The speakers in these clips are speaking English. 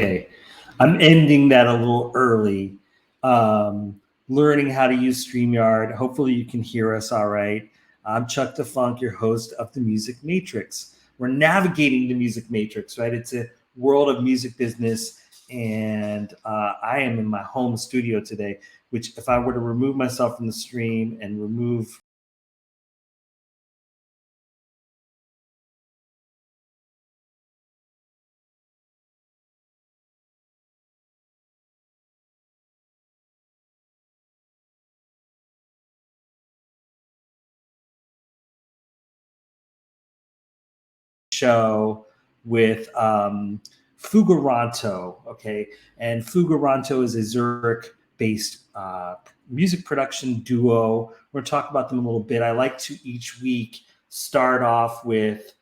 Okay, I'm ending that a little early. Learning how to use StreamYard. Hopefully, you can hear us all right. I'm Chuck the Funk, your host of the Music Matrix. We're navigating the Music Matrix, right? It's a world of music business, and I am in my home studio today. Which, if I were to remove myself from the stream and remove show with Fugaranto, okay? And Fugaranto is a Zurich-based music production duo. We're going to talk about them a little bit. I like to each week start off with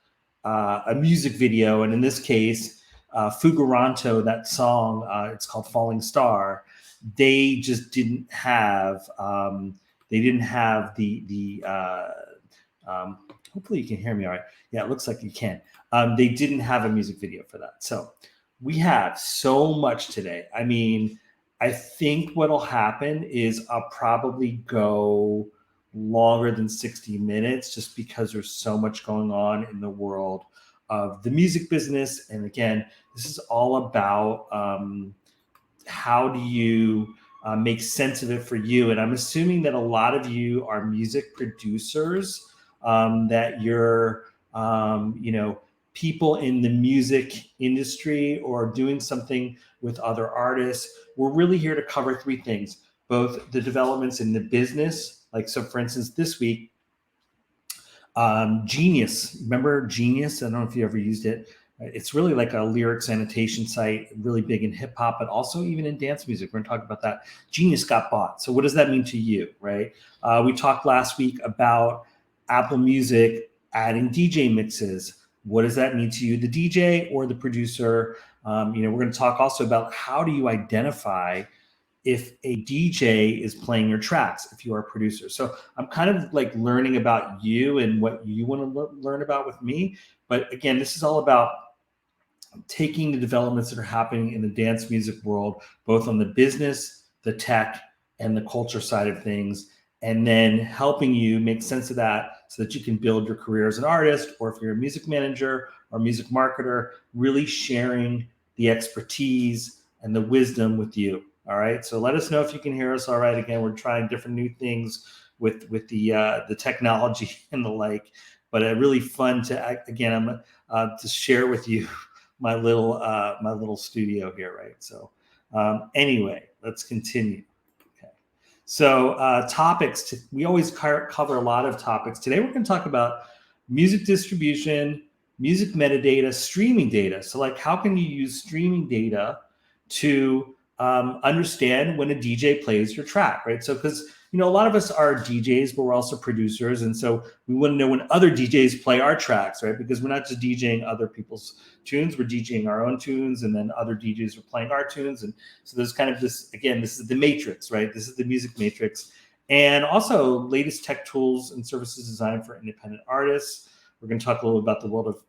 a music video, and in this case, Fugaranto, that song, it's called Falling Star. They just didn't have hopefully you can hear me all right. Yeah, it looks like you can. They didn't have a music video for that. So we have so much today. I mean, I think what'll happen is I'll probably go longer than 60 minutes just because there's so much going on in the world of the music business. And again, this is all about how do you make sense of it for you. And I'm assuming that a lot of you are music producers, that you're, people in the music industry or doing something with other artists. We're really here to cover three things, both the developments in the business, like, so for instance, this week, Genius, remember Genius? I don't know if you ever used it. It's really like a lyrics annotation site, really big in hip hop, but also even in dance music. We're going to talk about that. Genius got bought. So what does that mean to you, right? We talked last week about Apple Music adding DJ mixes. What does that mean to you, the DJ or the producer? We're going to talk also about how do you identify if a DJ is playing your tracks, if you are a producer. So I'm kind of like learning about you and what you want to learn about with me. But again, this is all about taking the developments that are happening in the dance music world, both on the business, the tech, and the culture side of things, and then helping you make sense of that so that you can build your career as an artist, or if you're a music manager or music marketer, really sharing the expertise and the wisdom with you. All right. So let us know if you can hear us. All right. Again, we're trying different new things with the technology and the like, but really fun to, again, to share with you my little studio here, right? So anyway, let's continue. Okay. So topics. We always cover a lot of topics. Today we're going to talk about music distribution, music metadata, streaming data. So like, how can you use streaming data to understand when a DJ plays your track, right? So because a lot of us are DJs, but we're also producers, and so we want to know when other DJs play our tracks, right? Because we're not just DJing other people's tunes, we're DJing our own tunes, and then other DJs are playing our tunes, and so there's kind of this. Again, this is the matrix, right? This is the music matrix, and also latest tech tools and services designed for independent artists. We're going to talk a little about the world of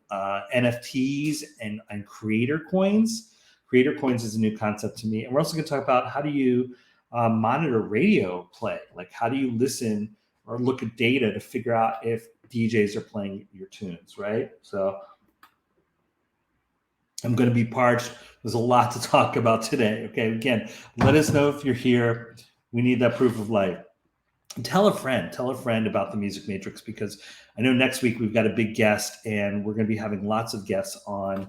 NFTs and creator coins. Creator coins is a new concept to me. And we're also going to talk about how do you monitor radio play? Like, how do you listen or look at data to figure out if DJs are playing your tunes, right? So I'm going to be parched. There's a lot to talk about today. Okay, again, let us know if you're here. We need that proof of life. Tell a friend about the Music Matrix, because I know next week we've got a big guest, and we're going to be having lots of guests on.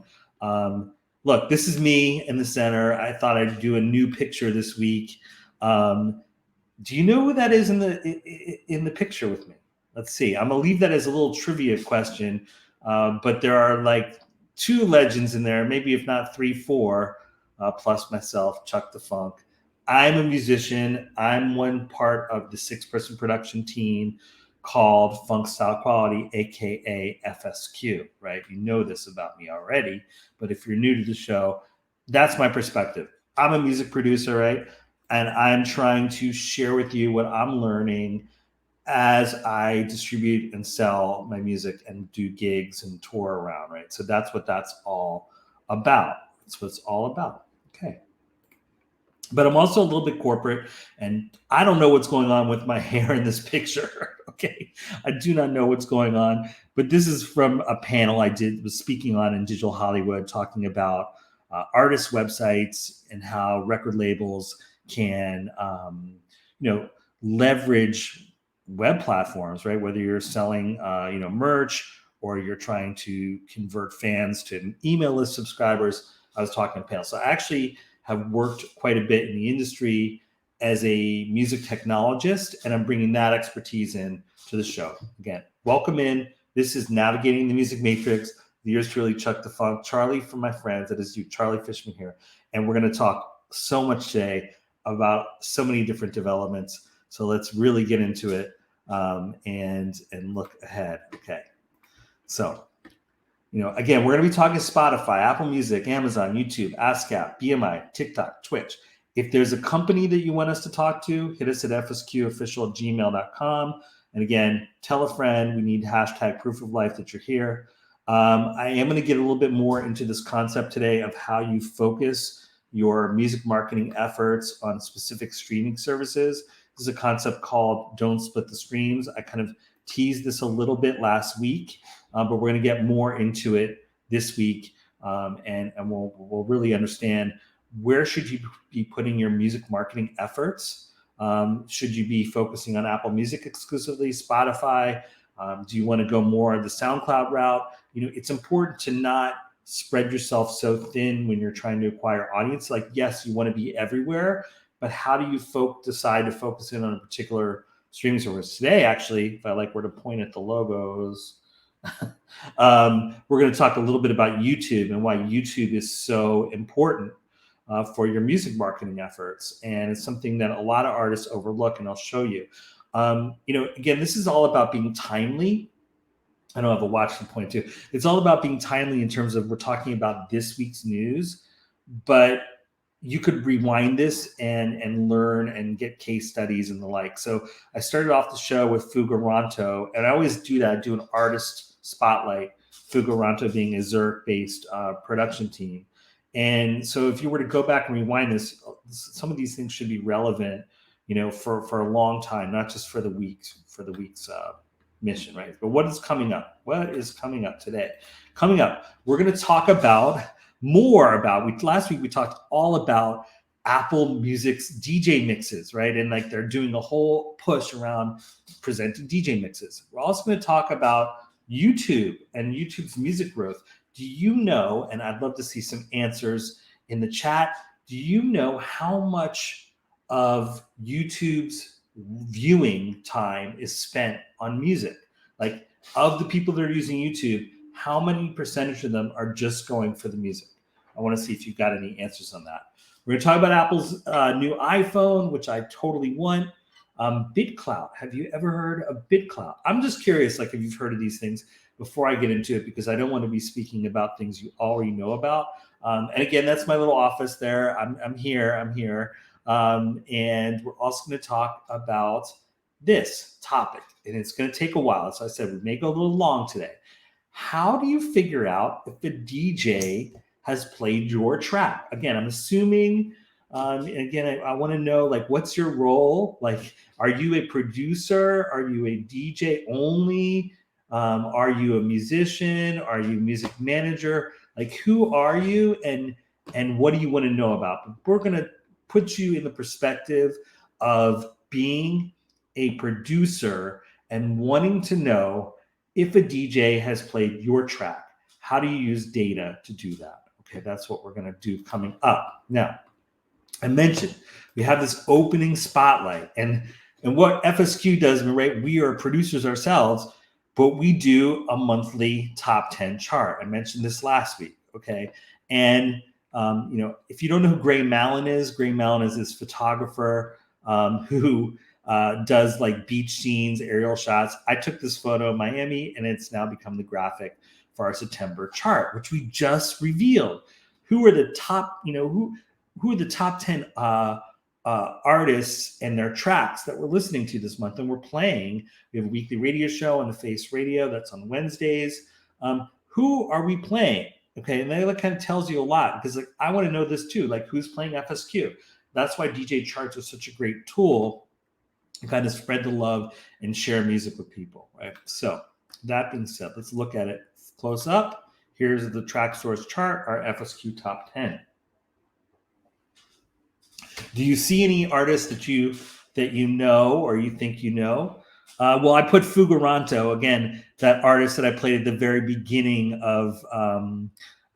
Look, this is me in the center. I thought I'd do a new picture this week. Do you know who that is in the picture with me? Let's see. I'm gonna leave that as a little trivia question, but there are like two legends in there, maybe if not three, four, plus myself, Chuck the Funk. I'm a musician. I'm one part of the 6-person production team called Funk Style Quality, aka FSQ, right? You know this about me already, but if you're new to the show, that's my perspective. I'm a music producer, right? And I'm trying to share with you what I'm learning as I distribute and sell my music and do gigs and tour around, right? So that's what that's all about. That's what it's all about. Okay. But I'm also a little bit corporate, and I don't know what's going on with my hair in this picture. Okay. I do not know what's going on, but this is from a panel was speaking on in Digital Hollywood, talking about artist websites and how record labels can, leverage web platforms, right? Whether you're selling, merch, or you're trying to convert fans to email list subscribers. I was talking to panel. So I actually have worked quite a bit in the industry as a music technologist, and I'm bringing that expertise in to the show. Again, welcome in. This is Navigating the Music Matrix. The yours truly, Chuck the Funk, Charlie from my friends. That is you, Charlie Fishman here. And we're going to talk so much today about so many different developments. So let's really get into it and look ahead. Okay. So, again, we're going to be talking Spotify, Apple Music, Amazon, YouTube, ASCAP, BMI, TikTok, Twitch. If there's a company that you want us to talk to, hit us at fsqofficial@gmail.com. And again, tell a friend. We need hashtag proof of life that you're here. I am going to get a little bit more into this concept today of how you focus your music marketing efforts on specific streaming services. This is a concept called Don't Split the Streams. I kind of teased this a little bit last week, but we're going to get more into it this week, and we'll really understand where should you be putting your music marketing efforts. Should you be focusing on Apple Music exclusively, Spotify? Do you want to go more the SoundCloud route? It's important to not spread yourself so thin when you're trying to acquire audience. Like, yes, you want to be everywhere, but how do you decide to focus in on a particular streaming service? Today, actually, if I were to point at the logos, we're going to talk a little bit about YouTube and why YouTube is so important for your music marketing efforts. And it's something that a lot of artists overlook, and I'll show you. Again, this is all about being timely. I don't have a watch to point to. It's all about being timely in terms of we're talking about this week's news, but you could rewind this and learn and get case studies and the like. So I started off the show with Fugaranto, and I always do that. I do an artist spotlight, Fugaranto being a Zurich-based production team. And so if you were to go back and rewind this, some of these things should be relevant, for a long time, not just for the week's mission, right? But what is coming up? What is coming up today? Coming up, we're going to talk last week we talked all about Apple Music's DJ mixes, right? And they're doing a whole push around presenting DJ mixes. We're also going to talk about YouTube and YouTube's music growth. Do you know, and I'd love to see some answers in the chat, do you know how much of YouTube's viewing time is spent on music? Like, of the people that are using YouTube, how many percentage of them are just going for the music? I want to see if you've got any answers on that. We're going to talk about Apple's new iPhone, which I totally want. BitClout. Have you ever heard of BitClout? I'm just curious, if you've heard of these things before I get into it, because I don't want to be speaking about things you already know about. And again, that's my little office there. I'm here. And we're also going to talk about this topic, and it's going to take a while. As I said, we may go a little long today. How do you figure out if a DJ has played your track? Again, I'm assuming, again, I want to know, what's your role? Are you a producer? Are you a DJ only? Are you a musician? Are you a music manager? Who are you, and what do you want to know about? But we're going to put you in the perspective of being a producer and wanting to know if a DJ has played your track. How do you use data to do that? Okay, that's what we're going to do coming up. Now, I mentioned we have this opening spotlight, and what FSQ does, right? We are producers ourselves, but we do a monthly top 10 chart. I mentioned this last week, okay? And if you don't know who Gray Mallon is this photographer who does beach scenes, aerial shots. I took this photo of Miami, and it's now become the graphic for our September chart, which we just revealed. Who are the top, who are the top 10 artists and their tracks that we're listening to this month and we're playing. We have a weekly radio show on the Face Radio that's on Wednesdays. Who are we playing? Okay, and that kind of tells you a lot because like I want to know this too, like who's playing FSQ. That's why DJ charts are such a great tool to kind of spread the love and share music with people, right? So that being said, let's look at it close up. Here's the track source chart, our FSQ top 10. Do you see any artists that you know or you think you know? Well, I put Fugaranto again, that artist that I played at the very beginning of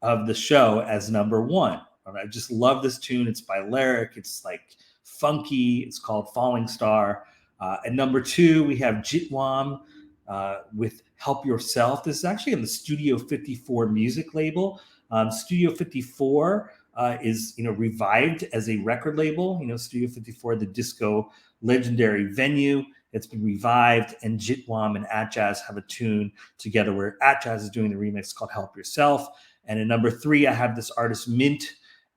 the show as number one. I just love this tune. It's by Lyric. It's like funky. It's called Falling Star. At number two, we have Jitwam with Help Yourself. This is actually on the Studio 54 music label. Studio 54 is revived as a record label. Studio 54, the disco legendary venue. It's been revived, and Jitwam and Atjazz have a tune together where Atjazz is doing the remix called Help Yourself. And at number three, I have this artist Mint,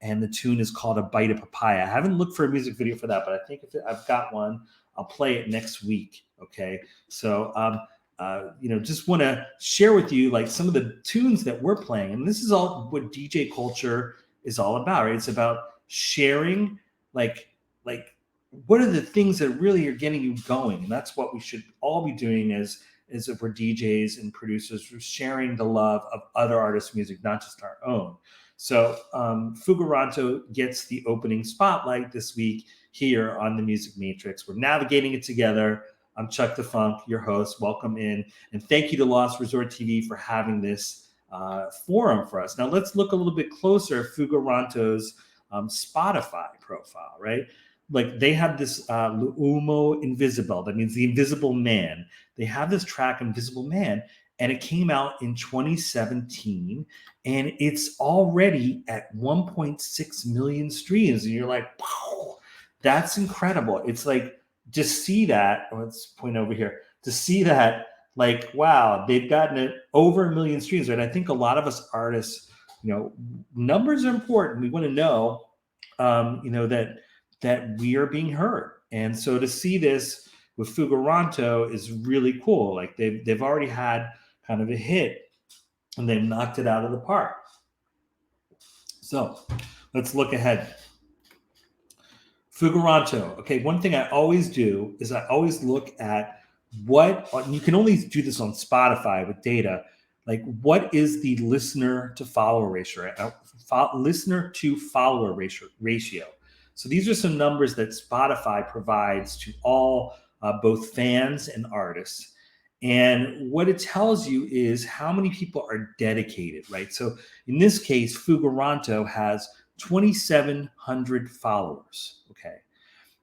and the tune is called A Bite of Papaya. I haven't looked for a music video for that, but I think if I've got one, I'll play it next week. Okay. So, just want to share with you like some of the tunes that we're playing. And this is all what DJ culture is all about, right? It's about sharing like what are the things that really are getting you going? And that's what we should all be doing as if we're DJs and producers, we're sharing the love of other artists' music, not just our own. So Fugaranto gets the opening spotlight this week here on the Music Matrix. We're navigating it together. I'm Chuck the Funk, your host. Welcome in. And thank you to Lost Resort TV for having this forum for us. Now let's look a little bit closer at Fugaranto's Spotify profile, right? Like they have this L'Uomo Invisible, that means the invisible man. They have this track Invisible Man, and it came out in 2017, and it's already at 1.6 million streams. And you're like, wow, that's incredible. It's like, just see that. Let's point over here to see that. Like, wow, they've gotten it over 1 million streams, right? I think a lot of us artists, numbers are important. We want to know, that we are being heard. And so to see this with Fugaranto is really cool. Like they've already had kind of a hit and they've knocked it out of the park. So let's look ahead. Fugaranto. Okay, one thing I always do is I always look at you can only do this on Spotify with data. Like what is the listener to follower ratio? Listener to follower ratio. So these are some numbers that Spotify provides to all both fans and artists. And what it tells you is how many people are dedicated, right? So in this case, Fugaranto has 2,700 followers, okay?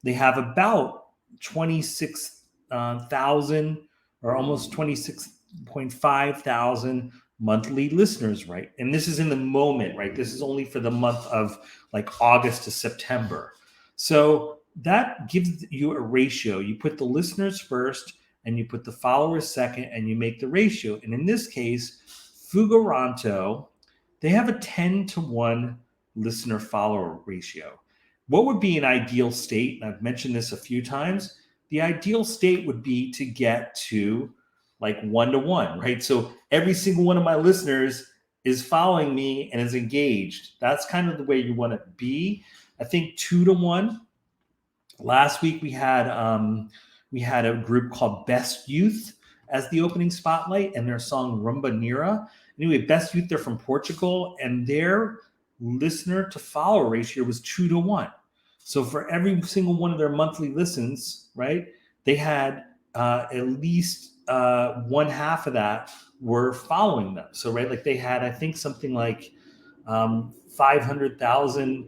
They have about 26,000 or almost 26.5 thousand monthly listeners, right? And this is in the moment, right? This is only for the month of like August to September. So that gives you a ratio. You put the listeners first and you put the followers second and you make the ratio. And in this case, Fugaranto, they have a 10-to-1 listener follower ratio. What would be an ideal state? And I've mentioned this a few times. The ideal state would be to get to like 1-to-1, right? So every single one of my listeners is following me and is engaged. That's kind of the way you want to be. I think 2-to-1. Last week we had a group called Best Youth as the opening spotlight and their song Rumba Nira. Anyway, Best Youth, they're from Portugal, and their listener to follower ratio was 2-to-1. So for every single one of their monthly listens, right, they had at least one half of that were following them. So, right, like they had, I think, something like 500,000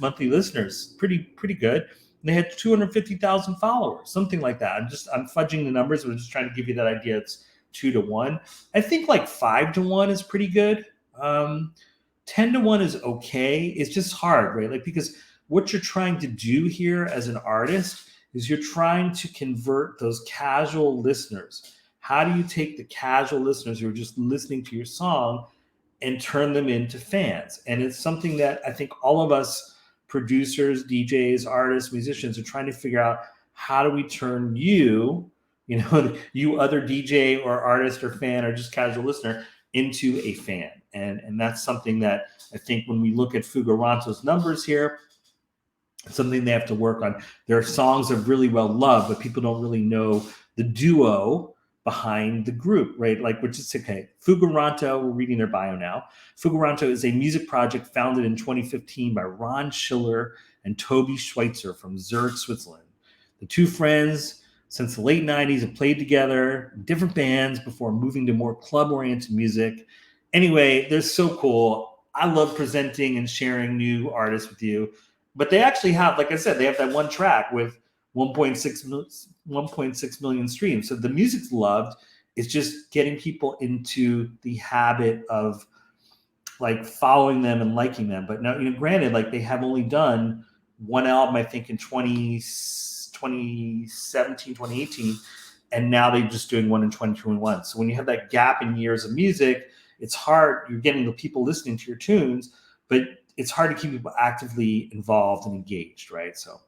monthly listeners. Pretty good. And they had 250,000 followers, something like that. I'm fudging the numbers, but I'm just trying to give you that idea. It's 2-to-1. I think like 5-to-1 is pretty good. 10-to-1 is okay. It's just hard, right? Like, because what you're trying to do here as an artist is you're trying to convert those casual listeners. How do you take the casual listeners who are just listening to your song and turn them into fans? And it's something that I think all of us producers, DJs, artists, musicians are trying to figure out. How do we turn you other DJ or artist or fan or just casual listener into a fan? And that's something that I think when we look at Fugaranto's numbers here, it's something they have to work on. Their songs are really well loved, but people don't really know the duo behind the group, right? Like, which is okay. Fugaranto, we're reading their bio now. Fugaranto is a music project founded in 2015 by Ron Schiller and Toby Schweitzer from Zurich, Switzerland. The two friends, since the late 90s, have played together in different bands before moving to more club-oriented music. Anyway, they're so cool. I love presenting and sharing new artists with you. But they actually have, like I said, they have that one track with 1.6 million streams. So the music's loved. It's just getting people into the habit of like following them and liking them. But now, granted, like they have only done one album, I think in 2017, 2018, and now they're just doing one in 2021. So when you have that gap in years of music, it's hard. You're getting the people listening to your tunes, but it's hard to keep people actively involved and engaged, right? So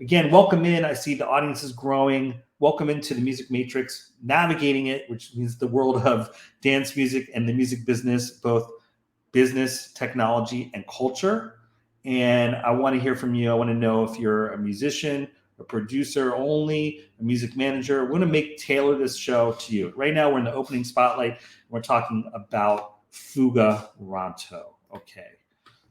again, welcome in. I see the audience is growing. Welcome into the Music Matrix, navigating it, which means the world of dance music and the music business, both business, technology, and culture. And I want to hear from you. I want to know if you're a musician, a producer only, a music manager. We want to tailor this show to you. Right now, we're in the opening spotlight. And we're talking about Fugaranto. Okay.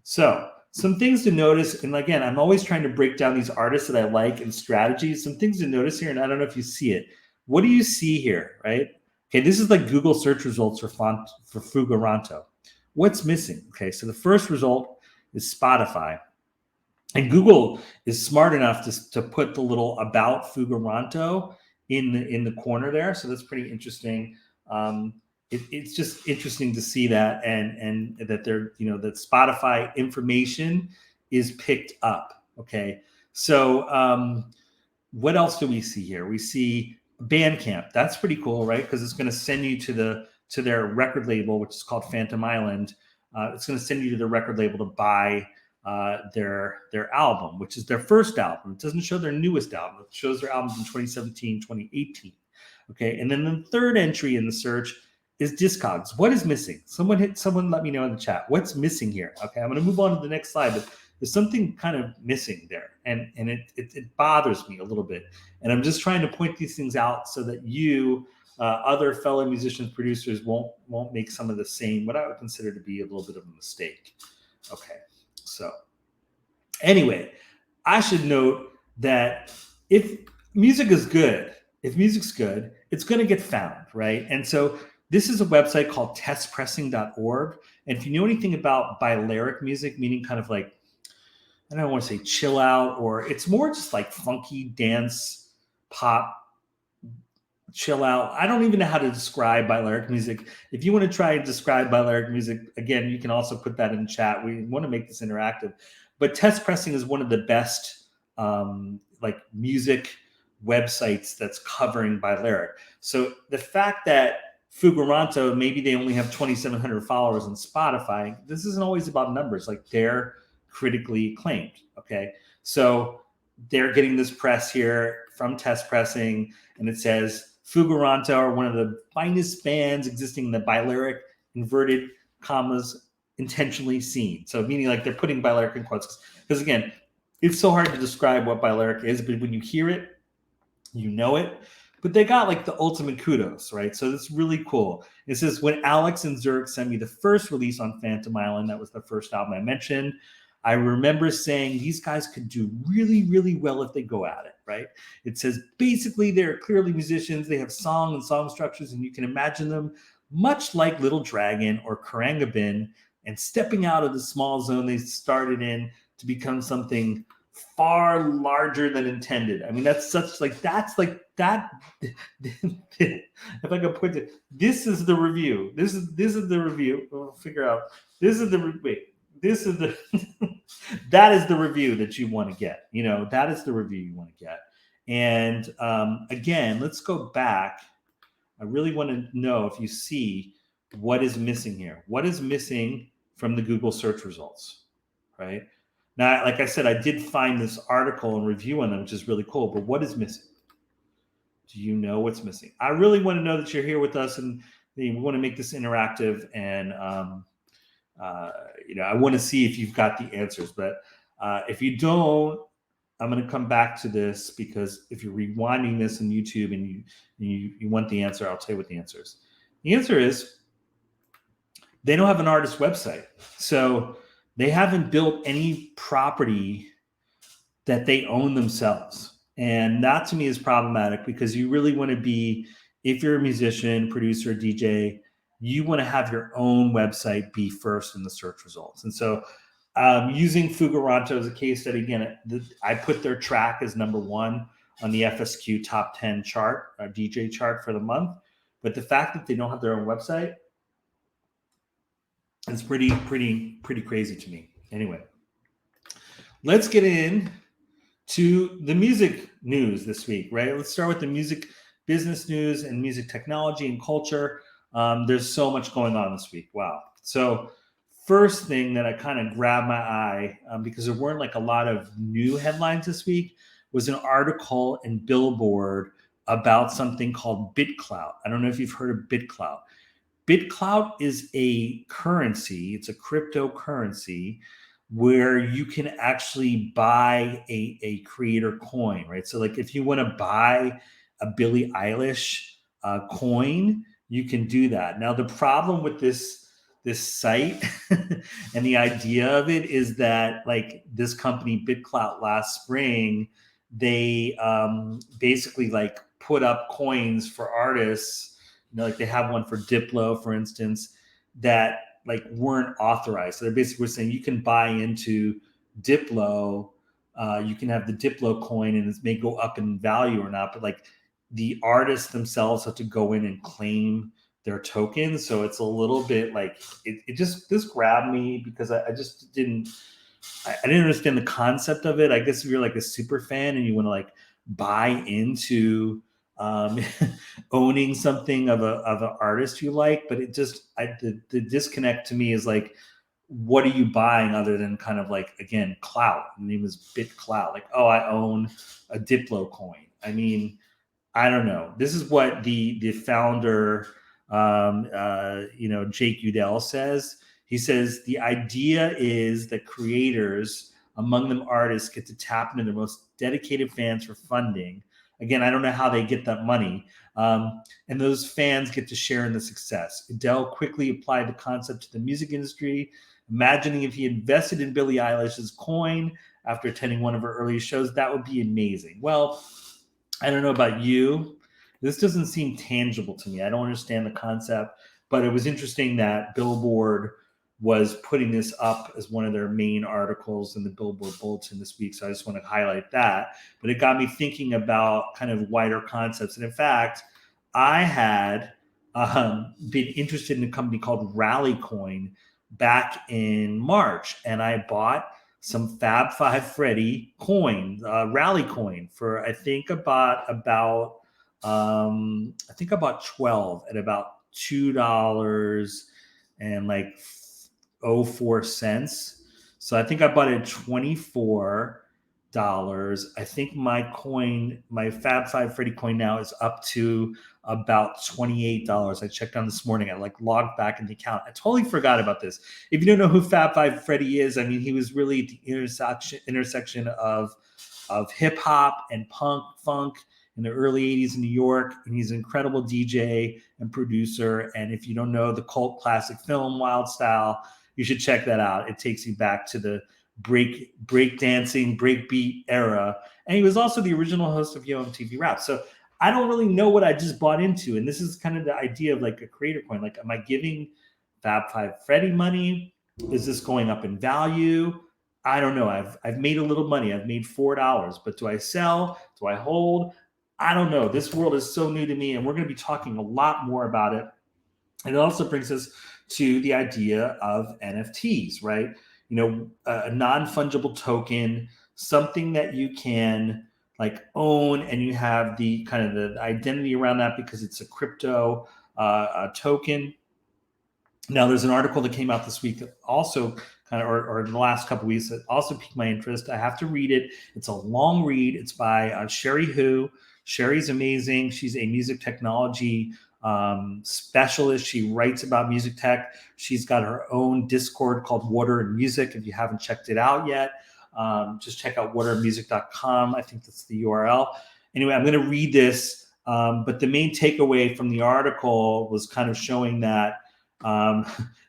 So some things to notice, and again, I'm always trying to break down these artists that I like and strategies. Some things to notice here, and I don't know if you see it. What do you see here, right? Okay, this is like Google search results for Fugaranto. What's missing? Okay, so the first result is Spotify. And Google is smart enough to put the little about Fugaranto in the corner there. So that's pretty interesting. It's just interesting to see that and that they're, that Spotify information is picked up. Okay. So what else do we see here? We see Bandcamp. That's pretty cool, right? Because it's going to send you to their record label, which is called Phantom Island. It's going to send you to the record label to buy their album, which is their first album. It doesn't show their newest album. It shows their albums in 2017, 2018. Okay. And then the third entry in the search is Discogs. What is missing? Someone let me know in the chat. What's missing here? Okay, I'm going to move on to the next slide, but there's something kind of missing there, and it bothers me a little bit. And I'm just trying to point these things out so that you, other fellow musicians, producers, won't make some of the same, what I would consider to be a little bit of a mistake. Okay, so anyway, I should note that if music's good, it's going to get found, right? And so this is a website called testpressing.org. And if you know anything about Balearic music, meaning kind of like, I don't want to say chill out, or it's more just like funky dance, pop, chill out. I don't even know how to describe Balearic music. If you want to try and describe Balearic music, again, you can also put that in the chat. We want to make this interactive. But Test Pressing is one of the best like music websites that's covering Balearic. So the fact that Fugaranto, maybe they only have 2,700 followers on Spotify. This isn't always about numbers. Like, they're critically acclaimed. Okay. So they're getting this press here from Test Pressing, and it says Fugaranto are one of the finest bands existing in the Balearic inverted commas intentionally scene. So meaning like they're putting Balearic in quotes, because again, it's so hard to describe what Balearic is, but when you hear it, you know it. But they got like the ultimate kudos, right? So that's really cool. It says, when Alex and Zurich sent me the first release on Phantom Island, that was the first album I mentioned, I remember saying these guys could do really, really well if they go at it, right? It says basically they're clearly musicians. They have song and song structures, and you can imagine them much like Little Dragon or Karangabin, and stepping out of the small zone they started in to become something far larger than intended. I mean, that's that. If I could put it, this is the review. This is the review. We'll figure out. This is the that is the review that you want to get. That is the review you want to get. And again, let's go back. I really want to know if you see what is missing here. What is missing from the Google search results, right? Now, like I said, I did find this article and review on them, which is really cool. But what is missing? Do you know what's missing? I really want to know that you're here with us, and we want to make this interactive. And I want to see if you've got the answers, but if you don't, I'm going to come back to this, because if you're rewinding this on YouTube and you want the answer, I'll tell you what the answer is. The answer is they don't have an artist website. So they haven't built any property that they own themselves. And that to me is problematic, because you really want to be, if you're a musician, producer, DJ, you want to have your own website be first in the search results. And so using Fugaranto as a case study, again, I put their track as number 1 on the FSQ top 10 chart, DJ chart for the month. But the fact that they don't have their own website is pretty crazy to me. Anyway, let's get in to the music news this week, right? Let's start with the music business news and music technology and culture. There's so much going on this week. Wow. So first thing that I kind of grabbed my eye, because there weren't like a lot of new headlines this week, was an article in Billboard about something called BitClout. I don't know if you've heard of BitClout. BitClout is a currency. It's a cryptocurrency where you can actually buy a creator coin, right? So like if you want to buy a Billie Eilish coin, you can do that. Now the problem with this site and the idea of it is that like this company BitClout last spring, they basically like put up coins for artists, like they have one for Diplo, for instance, that like weren't authorized. So they're basically saying you can buy into Diplo, you can have the Diplo coin and it may go up in value or not, but like the artists themselves have to go in and claim their tokens. So it's a little bit like this grabbed me, because I just didn't understand the concept of it. I guess if you're like a super fan and you want to like buy into owning something of an artist you like, but it just the disconnect to me is like, what are you buying other than kind of like, again, clout? The name is BitClout. Like, oh, I own a Diplo coin. I mean, I don't know. This is what the founder, Jake Udell says. He says the idea is that creators, among them artists, get to tap into their most dedicated fans for funding. Again, I don't know how they get that money. And those fans get to share in the success. Adele quickly applied the concept to the music industry, imagining if he invested in Billie Eilish's coin after attending one of her earliest shows, that would be amazing. Well, I don't know about you. This doesn't seem tangible to me. I don't understand the concept, but it was interesting that Billboard was putting this up as one of their main articles in the Billboard Bulletin this week. So I just want to highlight that. But it got me thinking about kind of wider concepts. And in fact, I had been interested in a company called Rallycoin back in March, and I bought some Fab Five Freddy coin, Rallycoin, for I think about 12 at about $2.04. So I think I bought it at $24. I think my Fab Five Freddy coin now is up to about $28. I checked on this morning. I logged back in the account. I totally forgot about this. If you don't know who Fab Five Freddy is, I mean, he was really the intersection of hip hop and funk in the early 80s in New York. And he's an incredible DJ and producer. And if you don't know the cult classic film Wild Style, you should check that out. It takes you back to the break dancing, break beat era. And he was also the original host of Yo MTV Rap. So I don't really know what I just bought into. And this is kind of the idea of like a creator coin. Like, am I giving Fab Five Freddy money? Is this going up in value? I don't know. I've made a little money. I've made $4, but do I sell? Do I hold? I don't know. This world is so new to me, and we're going to be talking a lot more about it. And it also brings us to the idea of NFTs, right? You know, a non-fungible token, something that you can like own, and you have the kind of the identity around that because it's a crypto token. Now, there's an article that came out this week that also kind of, or in the last couple of weeks, that also piqued my interest. I have to read it. It's a long read. It's by Sherry Hu. Sherry's amazing. She's a music technology specialist. She writes about music tech. She's got her own Discord called Water and Music. If you haven't checked it out yet, just check out waterandmusic.com. I think that's the URL. Anyway, I'm going to read this, but the main takeaway from the article was kind of showing that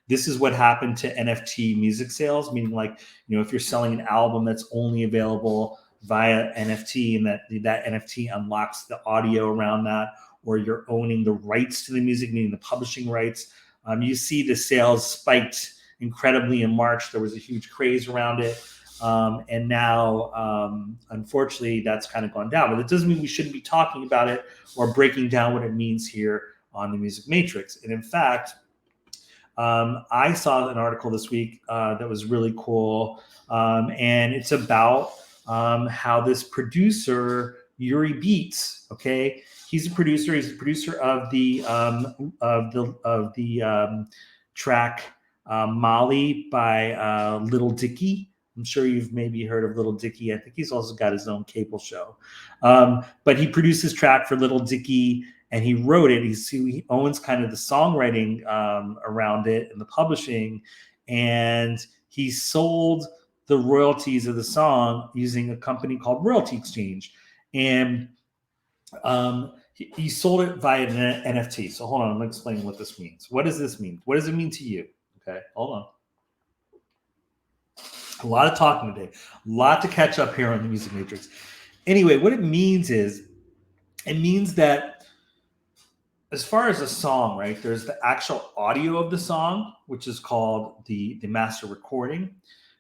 this is what happened to NFT music sales, meaning like, if you're selling an album that's only available via NFT and that NFT unlocks the audio around that, or you're owning the rights to the music, meaning the publishing rights, you see the sales spiked incredibly in March. There was a huge craze around it. And now, unfortunately, that's kind of gone down. But it doesn't mean we shouldn't be talking about it or breaking down what it means here on the Music Matrix. And in fact, I saw an article this week that was really cool. And it's about how this producer, Yuri Beats, okay, he's a producer. He's the producer of the track Molly by Little Dicky. I'm sure you've maybe heard of Little Dicky. I think he's also got his own cable show. But he produced this track for Little Dicky, and he wrote it. He owns kind of the songwriting around it and the publishing, and he sold the royalties of the song using a company called Royalty Exchange. And he sold it via an NFT. So hold on, I'm going to explain what this means. What does this mean? What does it mean to you? Okay, hold on. A lot of talking today. A lot to catch up here on the Music Matrix. Anyway, what it means is, it means that as far as a song, right, there's the actual audio of the song, which is called the master recording.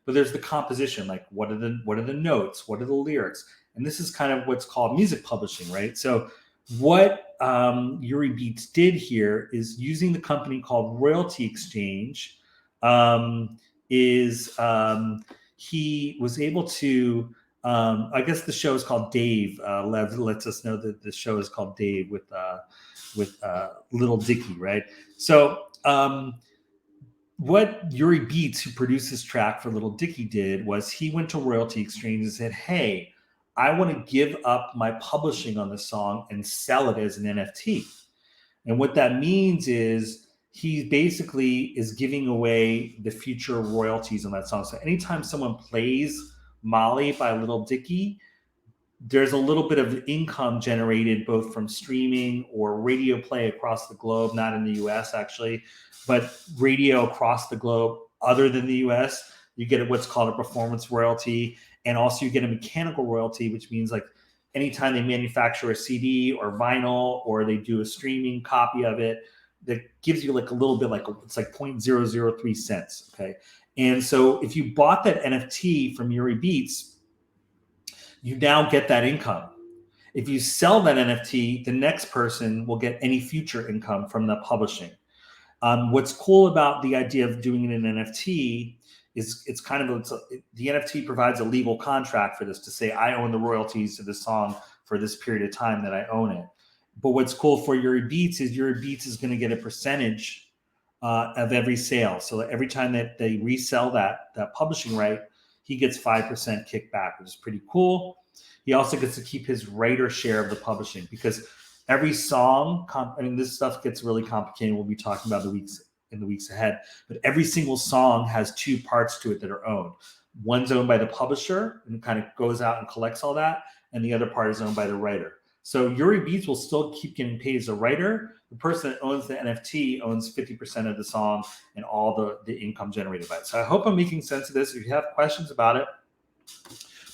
But there's the composition, like what are the notes? What are the lyrics? And this is kind of what's called music publishing, right? So what Yuri Beats did here is, using the company called Royalty Exchange, he was able to, I guess the show is called Dave. Lev lets us know that the show is called Dave with Little Dicky, right? So what Yuri Beats, who produced this track for Little Dicky, did was he went to Royalty Exchange and said, hey, I want to give up my publishing on this song and sell it as an NFT. And what that means is he basically is giving away the future royalties on that song. So anytime someone plays Molly by Little Dicky, there's a little bit of income generated both from streaming or radio play across the globe, not in the US actually, but radio across the globe other than the US. You get what's called a performance royalty, and also you get a mechanical royalty, which means like anytime they manufacture a CD or vinyl, or they do a streaming copy of it, that gives you like a little bit, like it's like 0.003 cents. Okay. And so if you bought that NFT from Yuri Beats, you now get that income. If you sell that NFT, the next person will get any future income from the publishing. What's cool about the idea of doing it in an NFT is the NFT provides a legal contract for this to say, I own the royalties to the song for this period of time that I own it. But what's cool for Yuri Beats is Yuri Beats is going to get a percentage of every sale. So every time that they resell that publishing right, he gets 5% kickback, which is pretty cool. He also gets to keep his writer share of the publishing, because every song, this stuff gets really complicated. We'll be talking about in the weeks ahead, but every single song has two parts to it that are owned. One's owned by the publisher and kind of goes out and collects all that, and the other part is owned by the writer. So Yuri Beats will still keep getting paid as a writer. The person that owns the NFT owns 50% of the song and all the income generated by it. So I hope I'm making sense of this. If you have questions about it,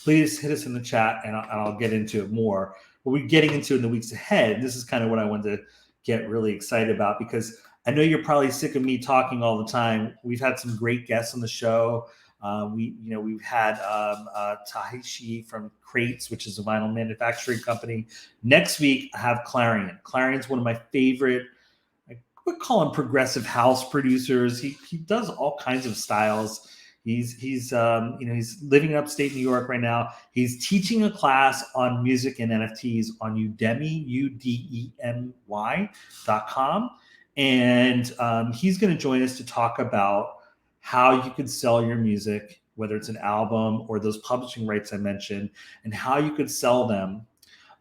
please hit us in the chat and I'll get into it more. We'll be getting into it in the weeks ahead. This is kind of what I wanted to get really excited about, because I know you're probably sick of me talking all the time. We've had some great guests on the show. We've had Tahishi from Crates, which is a vinyl manufacturing company. Next week, I have Clarion. Clarion's one of my favorite, I would call him progressive house producers. He does all kinds of styles. He's living in upstate New York right now. He's teaching a class on music and NFTs on Udemy, udemy.com. And he's going to join us to talk about how you could sell your music, whether it's an album or those publishing rights I mentioned, and how you could sell them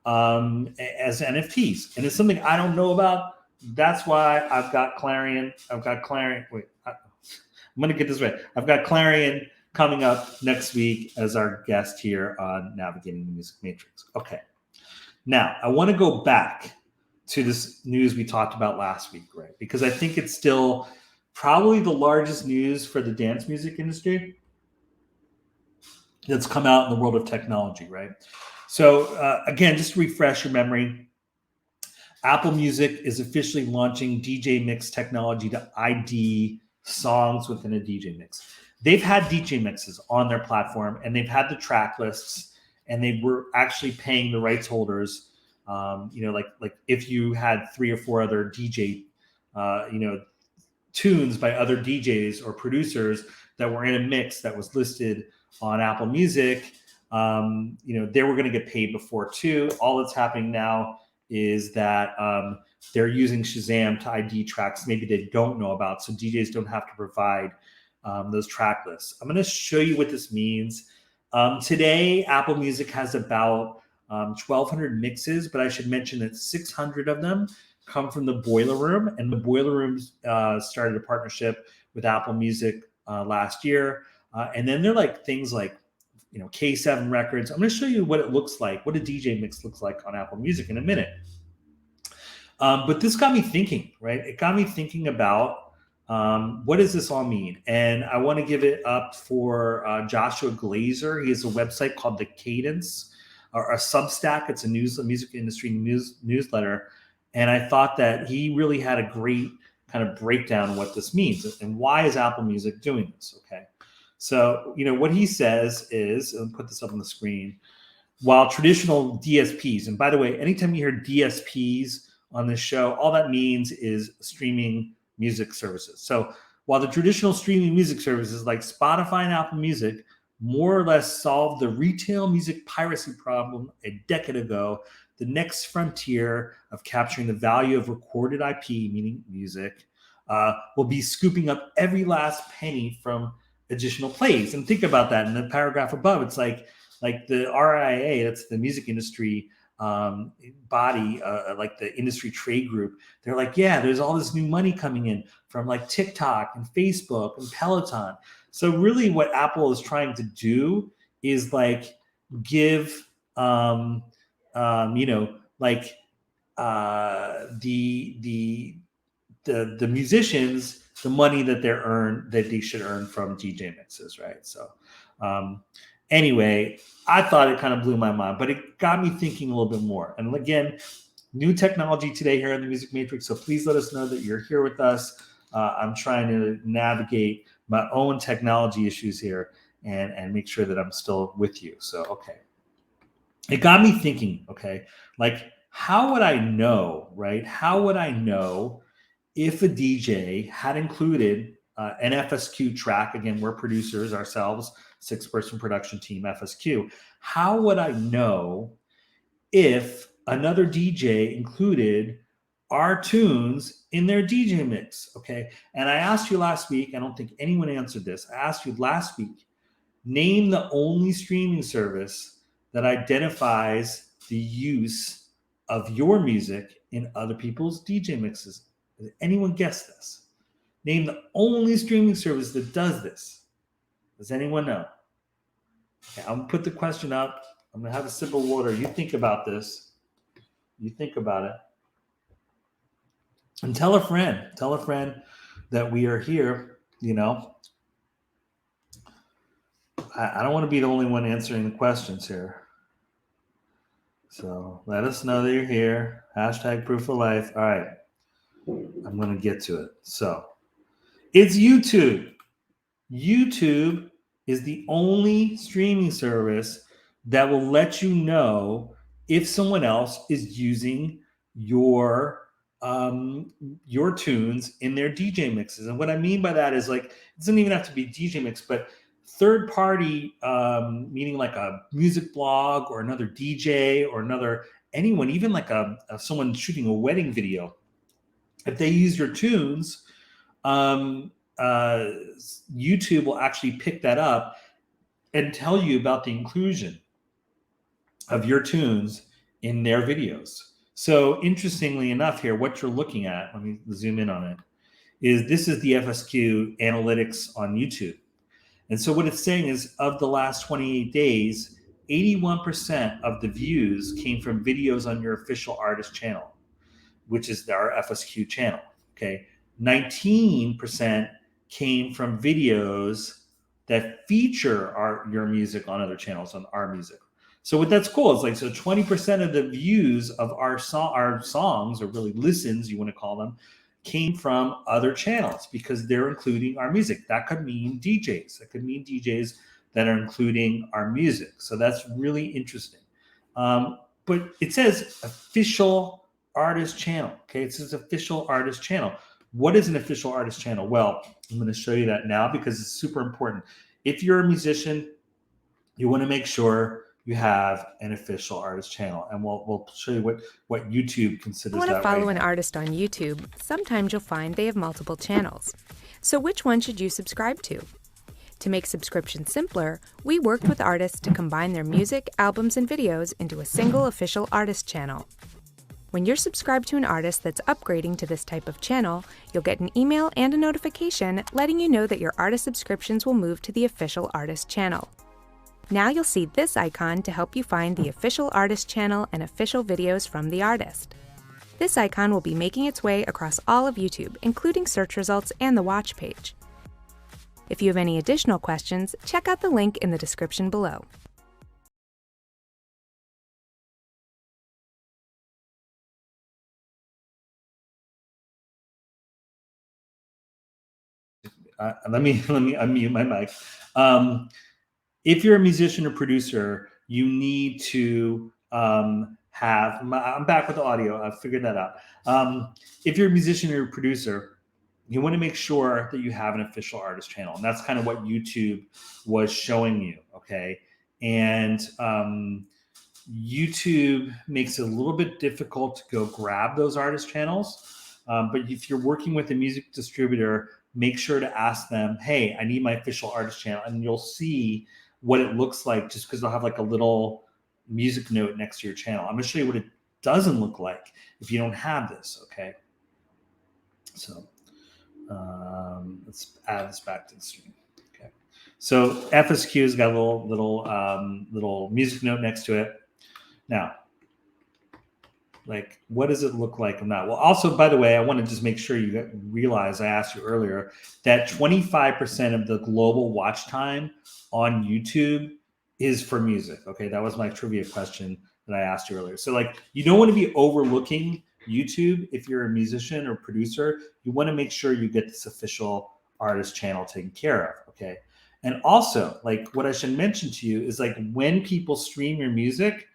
as NFTs. And it's something I don't know about That's why I've got Clarion. Wait, I'm going to get this right. I've got Clarion coming up next week as our guest here on Navigating the Music Matrix. Okay. Now, I want to go back to this news we talked about last week, right? Because I think it's still probably the largest news for the dance music industry that's come out in the world of technology, right? So, again, just to refresh your memory, Apple Music is officially launching DJ Mix technology to ID songs within a DJ mix. They've had DJ mixes on their platform, and they've had the track lists, and they were actually paying the rights holders. Like if you had 3 or 4 other DJ, tunes by other DJs or producers that were in a mix that was listed on Apple Music, they were going to get paid before too. All that's happening now is that they're using Shazam to ID tracks maybe they don't know about, so DJs don't have to provide those track lists. I'm going to show you what this means. Today, Apple Music has about 1,200 mixes, but I should mention that 600 of them come from the Boiler Room, and the Boiler Room started a partnership with Apple Music last year. And then they're like things like, K7 Records. I'm going to show you what it looks like, what a DJ mix looks like on Apple Music in a minute. But this got me thinking, right? It got me thinking about what does this all mean? And I want to give it up for Joshua Glazer. He has a website called The Cadence, or a Substack. It's a music industry newsletter. And I thought that he really had a great kind of breakdown of what this means and why is Apple Music doing this, okay? So, what he says is, and I'll put this up on the screen, while traditional DSPs, and by the way, anytime you hear DSPs on this show, all that means is streaming music services. So while the traditional streaming music services like Spotify and Apple Music more or less solved the retail music piracy problem a decade ago, the next frontier of capturing the value of recorded IP, meaning music, will be scooping up every last penny from additional plays. And think about that in the paragraph above. It's like the RIA, that's the music industry body, like the industry trade group. They're like, yeah, there's all this new money coming in from like TikTok and Facebook and Peloton. So really what Apple is trying to do is like give, the musicians the money that they should earn from DJ mixes, right? So anyway, I thought it kind of blew my mind, but it got me thinking a little bit more. And again, new technology today here in the Music Matrix, so please let us know that you're here with us. I'm trying to navigate my own technology issues here and make sure that I'm still with you. So, okay. It got me thinking, okay, like how would I know, right? How would I know if a DJ had included an FSQ track? Again, we're producers ourselves, 6-person production team, FSQ. How would I know if another DJ included our tunes in their DJ mix? Okay. And I asked you last week, I don't think anyone answered this. I asked you last week, name the only streaming service that identifies the use of your music in other people's DJ mixes. Did anyone guess this? Name the only streaming service that does this. Does anyone know? Okay, I'm going to put the question up. I'm going to have a sip of water. You think about this. You think about it. And tell a friend. Tell a friend that we are here. I don't want to be the only one answering the questions here. So let us know that you're here. Hashtag proof of life. All right. I'm going to get to it. So it's YouTube. YouTube is the only streaming service that will let you know if someone else is using your tunes in their DJ mixes. And what I mean by that is like, it doesn't even have to be DJ mix, but third party, meaning like a music blog or another DJ or anyone, even like someone shooting a wedding video. If they use your tunes, YouTube will actually pick that up and tell you about the inclusion of your tunes in their videos. So interestingly enough here, what you're looking at, let me zoom in on it, is this is the FSQ analytics on YouTube. And so what it's saying is of the last 28 days, 81% of the views came from videos on your official artist channel, which is our FSQ channel. Okay. 19% came from videos that feature your music on other channels on our music. So what that's cool is like, so 20% of the views of our songs, or really listens, you want to call them, came from other channels because they're including our music. That could mean DJs. That could mean DJs that are including our music. So that's really interesting. But it says official artist channel. Okay, it says official artist channel. What is an official artist channel? Well, I'm going to show you that now because it's super important. If you're a musician, you want to make sure you have an official artist channel, and we'll show you what YouTube considers that. If you want to follow right an now. artist on YouTube, sometimes you'll find they have multiple channels. So which one should you subscribe to? To make subscription simpler, we worked with artists to combine their music, albums, and videos into a single official artist channel. When you're subscribed to an artist that's upgrading to this type of channel, you'll get an email and a notification letting you know that your artist subscriptions will move to the official artist channel. Now you'll see this icon to help you find the official artist channel and official videos from the artist. This icon will be making its way across all of YouTube, including search results and the watch page. If you have any additional questions, check out the link in the description below. Let me unmute my mic. If you're a musician or producer, you need to I'm back with the audio. I've figured that out. If you're a musician or a producer, you want to make sure that you have an official artist channel. And that's kind of what YouTube was showing you. Okay. And YouTube makes it a little bit difficult to go grab those artist channels. But if you're working with a music distributor, make sure to ask them, hey, I need my official artist channel. And you'll see what it looks like just because they'll have like a little music note next to your channel. I'm going to show you what it doesn't look like if you don't have this. Okay. So let's add this back to the stream. Okay. So FSQ has got a little music note next to it. Now, like, what does it look like on that? Well, also, by the way, I want to just make sure you realize, I asked you earlier, that 25% of the global watch time on YouTube is for music. Okay, that was my trivia question that I asked you earlier. So, like, you don't want to be overlooking YouTube if you're a musician or producer. You want to make sure you get this official artist channel taken care of. Okay, and also, like, what I should mention to you is, like, when people stream your music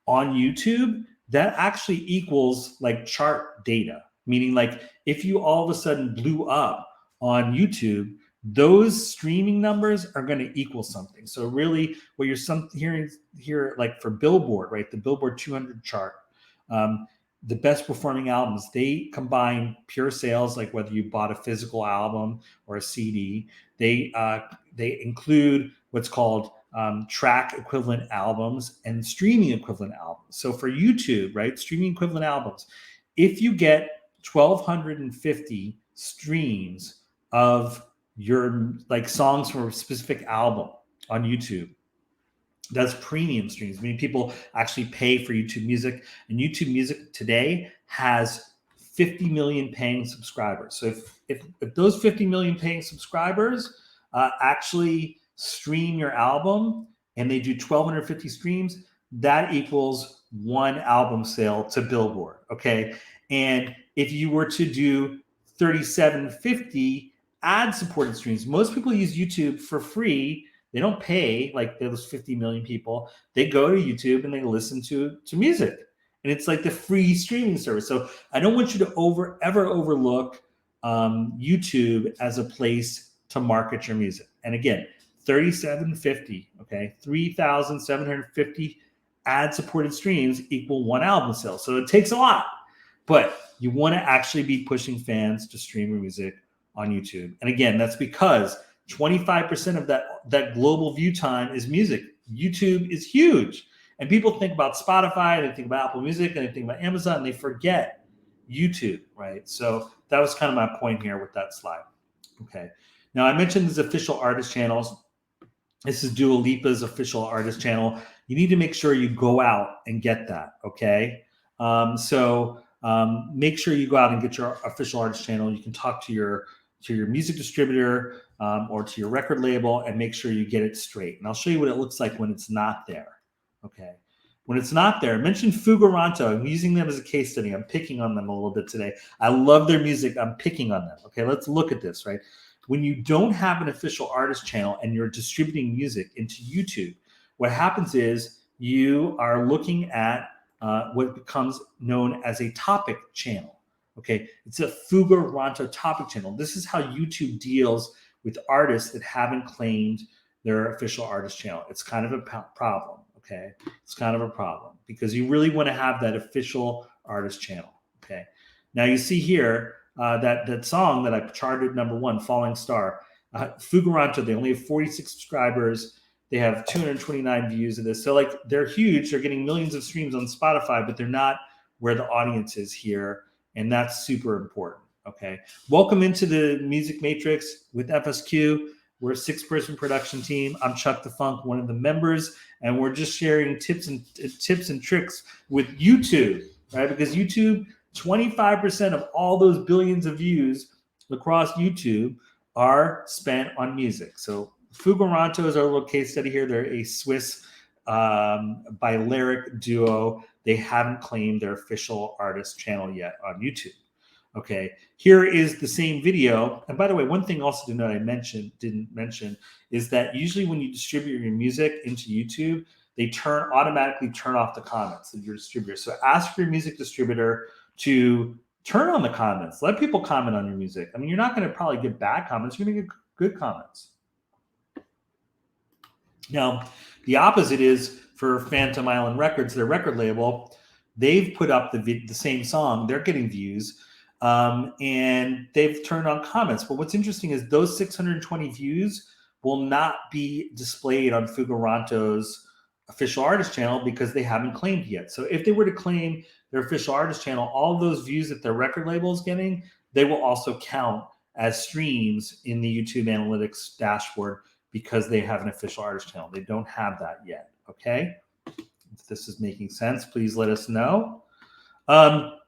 on YouTube, that actually equals like chart data, meaning like if you all of a sudden blew up on YouTube, those streaming numbers are going to equal something. So really what you're hearing here, like for Billboard, right? The Billboard 200 chart, the best performing albums, they combine pure sales, like whether you bought a physical album or a CD. They include what's called track equivalent albums and streaming equivalent albums. So for YouTube, right, streaming equivalent albums, if you get 1,250 streams of your like songs from a specific album on YouTube, that's premium streams, meaning people actually pay for YouTube Music. And YouTube Music today has 50 million paying subscribers. So if those 50 million paying subscribers actually stream your album and they do 1,250 streams, that equals one album sale to Billboard. Okay. And if you were to do 3,750 ad supported streams, most people use YouTube for free. They don't pay like those 50 million people. They go to YouTube and they listen to music. And it's like the free streaming service. So I don't want you to ever overlook YouTube as a place to market your music. And again, 3,750, okay, 3,750 ad-supported streams equal one album sale. So it takes a lot, but you want to actually be pushing fans to stream your music on YouTube. And again, that's because 25% of that global view time is music. YouTube is huge. And people think about Spotify, they think about Apple Music, and they think about Amazon, and they forget YouTube, right? So that was kind of my point here with that slide. Okay. Now I mentioned these official artist channels. This is Dua Lipa's official artist channel. You need to make sure you go out and get that, okay? Make sure you go out and get your official artist channel. You can talk to your music distributor or to your record label and make sure you get it straight. And I'll show you what it looks like when it's not there, okay? When it's not there, I mentioned Fugaranto. I'm using them as a case study. I'm picking on them a little bit today. I love their music. I'm picking on them, okay? Let's look at this, right? When you don't have an official artist channel and you're distributing music into YouTube, what happens is you are looking at what becomes known as a topic channel. Okay, it's a Fugaranto topic channel. This is how YouTube deals with artists that haven't claimed their official artist channel. It's kind of a problem. Okay, it's kind of a problem because you really want to have that official artist channel. Okay, now you see here. That song that I charted #1, Falling Star, Fugaranto, they only have 46 subscribers. They have 229 views of this. So like they're huge. They're getting millions of streams on Spotify, but they're not where the audience is here. And that's super important. Okay. Welcome into the Music Matrix with FSQ. We're a 6-person production team. I'm Chuck the Funk, one of the members, and we're just sharing tips and tricks with YouTube, right? Because YouTube, 25% of all those billions of views across YouTube are spent on music. So Fugaranto is our little case study here. They're a Swiss Balearic duo. They haven't claimed their official artist channel yet on YouTube. Okay, here is the same video. And by the way, one thing also to note I didn't mention is that usually when you distribute your music into YouTube, they automatically turn off the comments of your distributor. So ask your music distributor to turn on the comments. Let people comment on your music. I mean, you're not going to probably get bad comments. You're going to get good comments. Now, the opposite is for Phantom Island Records, their record label. They've put up the same song. They're getting views, and they've turned on comments. But what's interesting is those 620 views will not be displayed on Fugaranto's official artist channel because they haven't claimed yet. So if they were to claim their official artist channel, all of those views that their record label is getting, they will also count as streams in the YouTube analytics dashboard because they have an official artist channel. They don't have that yet, okay? If this is making sense, please let us know.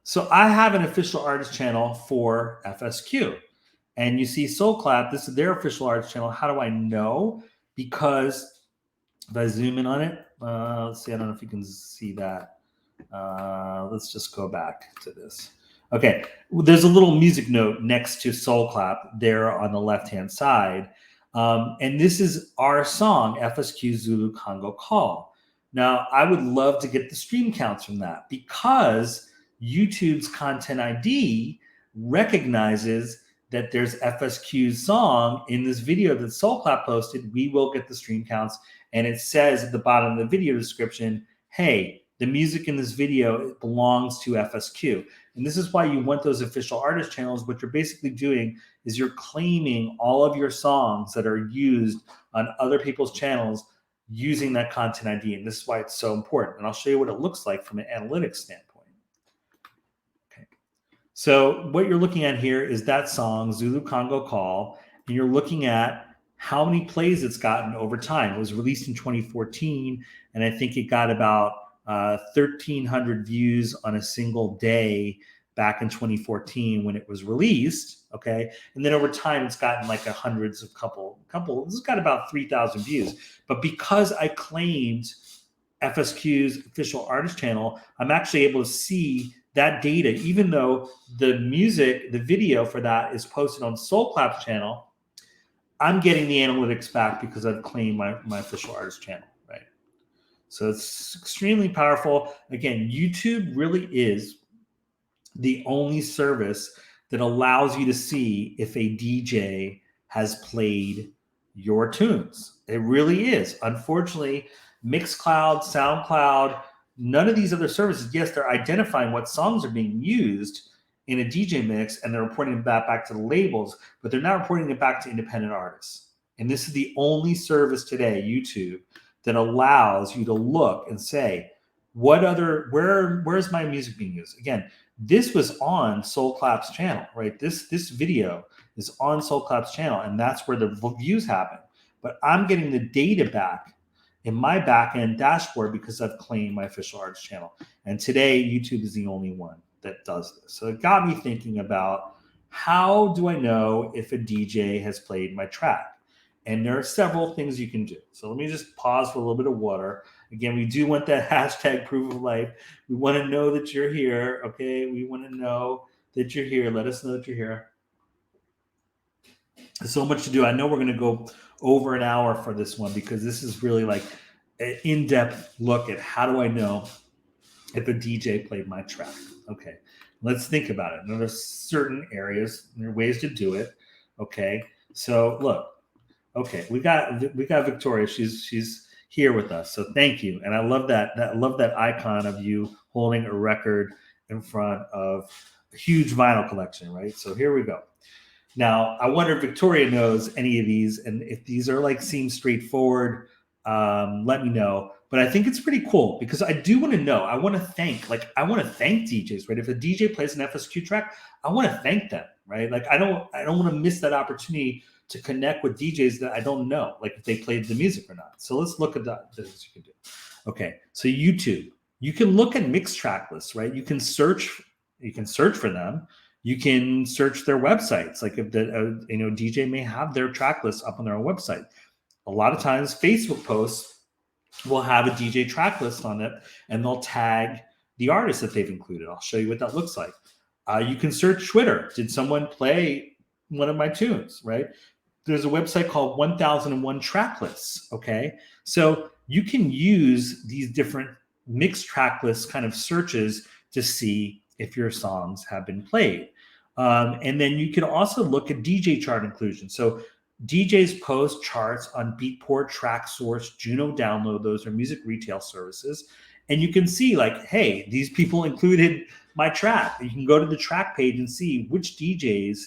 So I have an official artist channel for FSQ. And you see Soul Clap, this is their official artist channel. How do I know? Because if I zoom in on it, let's see, I don't know if you can see that. Let's just go back to this. Okay, there's a little music note next to Soul Clap there on the left-hand side. And this is our song, FSQ Zulu Congo Call. Now, I would love to get the stream counts from that because YouTube's Content ID recognizes that there's FSQ's song in this video that Soul Clap posted. We will get the stream counts. And it says at the bottom of the video description, hey, the music in this video belongs to FSQ. And this is why you want those official artist channels. What you're basically doing is you're claiming all of your songs that are used on other people's channels using that Content ID. And this is why it's so important. And I'll show you what it looks like from an analytics standpoint. Okay. So what you're looking at here is that song, Zulu Congo Call, and you're looking at how many plays it's gotten over time. It was released in 2014, and I think it got about 1,300 views on a single day back in 2014 when it was released. Okay, and then over time it's gotten like hundreds of couple. This has got about 3,000 views. But because I claimed FSQ's official artist channel, I'm actually able to see that data, even though the video for that is posted on Soul Clap's channel. I'm getting the analytics back because I've claimed my official artist channel, right? So it's extremely powerful. Again, YouTube really is the only service that allows you to see if a DJ has played your tunes. It really is. Unfortunately, Mixcloud, SoundCloud, none of these other services, yes, they're identifying what songs are being used in a DJ mix, and they're reporting that back to the labels, but they're not reporting it back to independent artists. And this is the only service today, YouTube, that allows you to look and say, where's my music being used? Again, this was on Soul Clap's channel, right? This video is on Soul Clap's channel, and that's where the views happen. But I'm getting the data back in my backend dashboard because I've claimed my official artist channel. And today, YouTube is the only one that does this. So it got me thinking about, how do I know if a DJ has played my track? And there are several things you can do. So let me just pause for a little bit of water. Again, we do want that hashtag proof of life. We want to know that you're here, okay? We want to know that you're here. Let us know that you're here. There's so much to do. I know we're going to go over an hour for this one because this is really like an in-depth look at how do I know if a DJ played my track. Okay, let's think about it. Now, there's certain areas, there are ways to do it. Okay, so look. Okay, we got Victoria. She's here with us. So thank you. And I love that. I love that icon of you holding a record in front of a huge vinyl collection, right? So here we go. Now, I wonder if Victoria knows any of these, and if these are like seem straightforward, let me know. But I think it's pretty cool because I do want to know. I want to thank DJs, right? If a DJ plays an FSQ track, I want to thank them, right? Like I don't want to miss that opportunity to connect with DJs that I don't know, like if they played the music or not. So let's look at the things you can do. Okay, so YouTube, you can look at mixed track lists, right? You can search for them. You can search their websites. Like if the DJ may have their track list up on their own website. A lot of times, Facebook posts will have a DJ track list on it, and they'll tag the artist that they've included. I'll show you what that looks like. You can search Twitter. Did someone play one of my tunes, right? There's a website called 1001 Track Lists, okay? So you can use these different mixed track lists kind of searches to see if your songs have been played. And then you can also look at DJ chart inclusion. So DJs post charts on Beatport, TrackSource, Juno Download. Those are music retail services. And you can see like, hey, these people included my track. You can go to the track page and see which DJs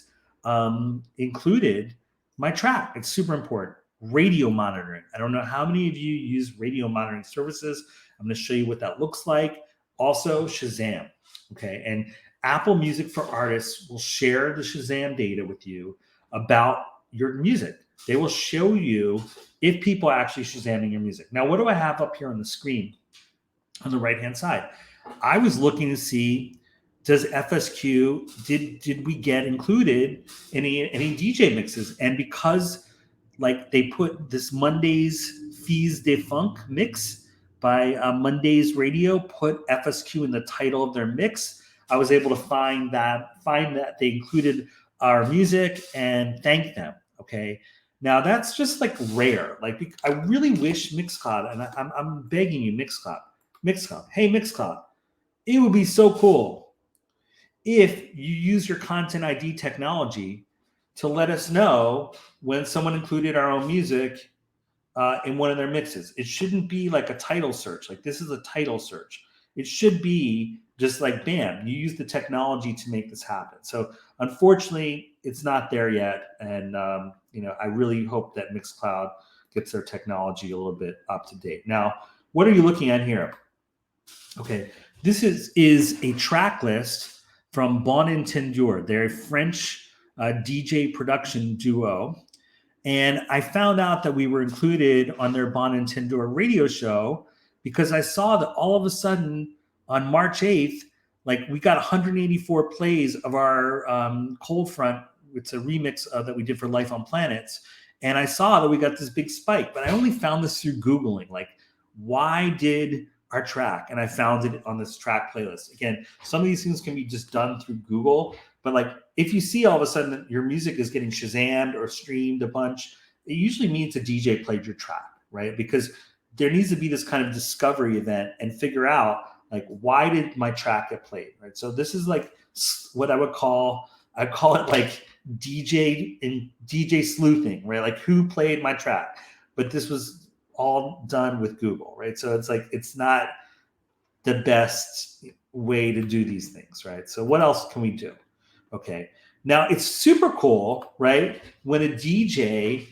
included my track. It's super important. Radio monitoring. I don't know how many of you use radio monitoring services. I'm going to show you what that looks like. Also, Shazam. Okay. And Apple Music for Artists will share the Shazam data with you about your music. They will show you if people are actually Shazamming your music. Now, what do I have up here on the screen on the right-hand side? I was looking to see, does FSQ, did we get included any DJ mixes? And because like they put this Monday's Fees de Funk mix by Monday's Radio, put FSQ in the title of their mix, I was able to find that they included our music and thank them. Okay. Now that's just like rare. Like I really wish Mixcloud, and I'm begging you, Mixcloud, hey Mixcloud, it would be so cool if you use your Content ID technology to let us know when someone included our own music in one of their mixes. It shouldn't be like a title search. Like this is a title search. It should be just like, bam, you use the technology to make this happen. So unfortunately, it's not there yet. And, I really hope that Mixcloud gets their technology a little bit up to date. Now, what are you looking at here? Okay, this is a track list from Bon Entendeur. They're a French DJ production duo. And I found out that we were included on their Bon Entendeur radio show because I saw that all of a sudden on March 8th, like we got 184 plays of our Cold Front. It's a remix that we did for Life on Planets. And I saw that we got this big spike, but I only found this through Googling, like, why did our track? And I found it on this track playlist. Again, some of these things can be just done through Google, but like if you see all of a sudden that your music is getting Shazammed or streamed a bunch, it usually means a DJ played your track, right? Because there needs to be this kind of discovery event and figure out like, why did my track get played, right? So this is like what I call it like DJ sleuthing, right? Like who played my track? But this was all done with Google, right? So it's like, it's not the best way to do these things, right? So what else can we do? Okay. Now it's super cool, right? When a DJ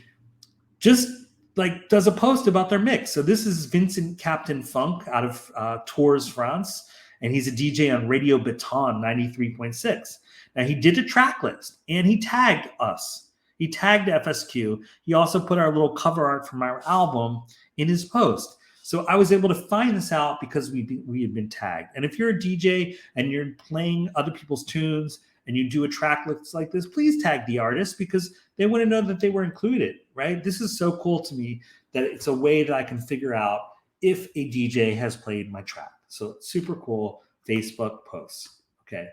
just like does a post about their mix. So this is Vincent Captain Funk out of Tours, France, and he's a DJ on Radio Baton 93.6. Now he did a track list and he tagged us. He tagged FSQ. He also put our little cover art from our album in his post. So I was able to find this out because we had been tagged. And if you're a DJ and you're playing other people's tunes and you do a track list like this, please tag the artist because they want to know that they were included, right? This is so cool to me that it's a way that I can figure out if a DJ has played my track. So super cool Facebook posts. Okay.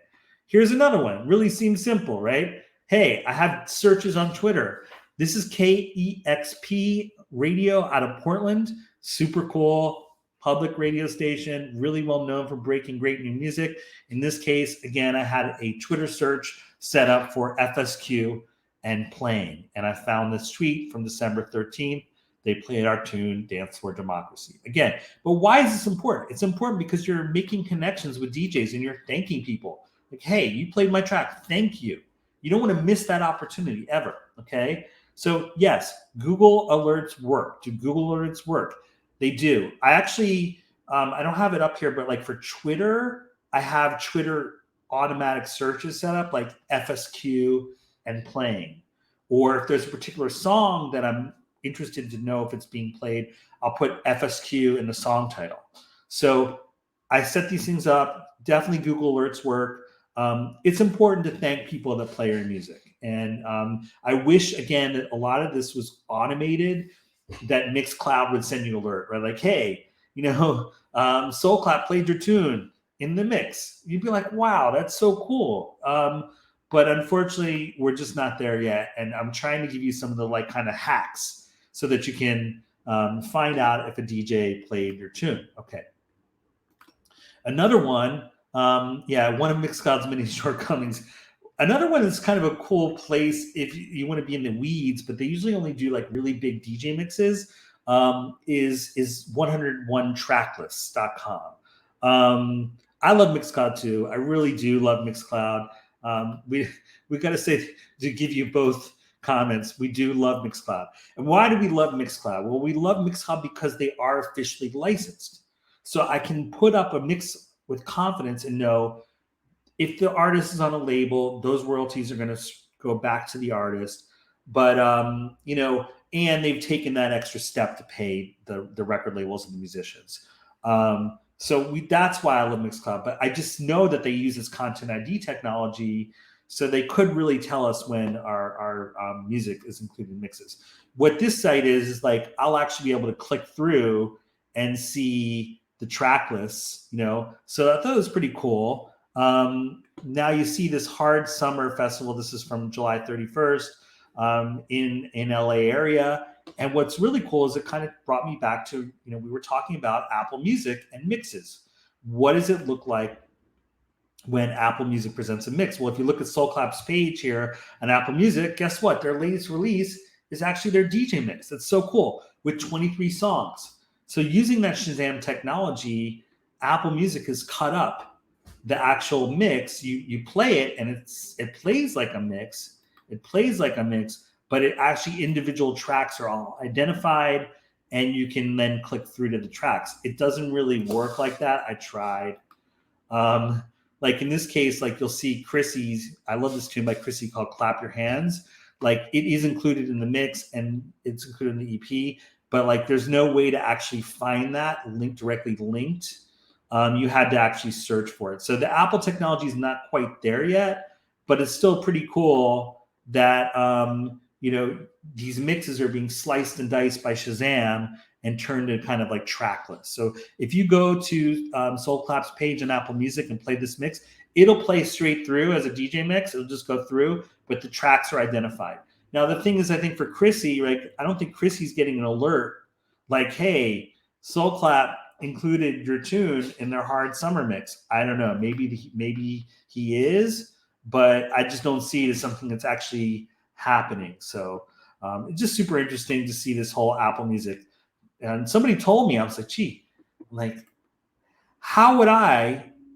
Here's another one. Really seems simple, right? Hey, I have searches on Twitter. This is KEXP Radio out of Portland. Super cool public radio station, really well known for breaking great new music. In this case, again, I had a Twitter search set up for FSQ and playing. And I found this tweet from December 13th. They played our tune, Dance for Democracy. Again, but why is this important? It's important because you're making connections with DJs and you're thanking people. Like, hey, you played my track. Thank you. You don't want to miss that opportunity ever, okay? So yes, Google Alerts work. Do Google Alerts work? They do. I actually, I don't have it up here, but like for Twitter, I have Twitter automatic searches set up like FSQ and playing. Or if there's a particular song that I'm interested to know if it's being played, I'll put FSQ in the song title. So I set these things up. Definitely Google Alerts work. It's important to thank people that play your music. And I wish, again, that a lot of this was automated, that Mixcloud would send you an alert, right? Like, hey, SoulClap played your tune in the mix. You'd be like, wow, that's so cool. But unfortunately, we're just not there yet. And I'm trying to give you some of the like kind of hacks so that you can find out if a DJ played your tune. Okay. Another one, one of Mixcloud's many shortcomings. Another one is kind of a cool place if you want to be in the weeds, but they usually only do like really big DJ mixes, is 101tracklist.com. I love Mixcloud too. I really do love Mixcloud. We got to say, to give you both comments, we do love Mixcloud. And why do we love Mixcloud? Well, we love Mixcloud because they are officially licensed. So I can put up a mix with confidence and know if the artist is on a label, those royalties are going to go back to the artist. But, and they've taken that extra step to pay the record labels and the musicians. That's why I love Mixcloud. But I just know that they use this Content ID technology, so they could really tell us when our music is included in mixes. What this site is like, I'll actually be able to click through and see the track lists, So I thought it was pretty cool. Now you see this Hard Summer Festival. This is from July 31st in LA area. And what's really cool is it kind of brought me back to, we were talking about Apple Music and mixes. What does it look like when Apple Music presents a mix? Well, if you look at SoulClap's page here on Apple Music, guess what? Their latest release is actually their DJ mix. That's so cool, with 23 songs. So using that Shazam technology, Apple Music has cut up the actual mix. You play it and it plays like a mix. It plays like a mix, but it actually, individual tracks are all identified and you can then click through to the tracks. It doesn't really work like that. I tried. Like in this case, like you'll see Chrissy's, I love this tune by Chrissy called Clap Your Hands. Like it is included in the mix and it's included in the EP, but like there's no way to actually find that directly linked. You had to actually search for it. So the Apple technology is not quite there yet, but it's still pretty cool that, these mixes are being sliced and diced by Shazam and turned into kind of like track lists. So if you go to SoulClap's page on Apple Music and play this mix, it'll play straight through as a DJ mix. It'll just go through, but the tracks are identified. Now, the thing is, I think for Chrissy, right, I don't think Chrissy's getting an alert like, hey, SoulClap included your tune in their Hard Summer mix. I don't know. Maybe he is, but I just don't see it as something that's actually happening. So it's just super interesting to see this whole Apple Music. And somebody told me, I was like, gee, like, how would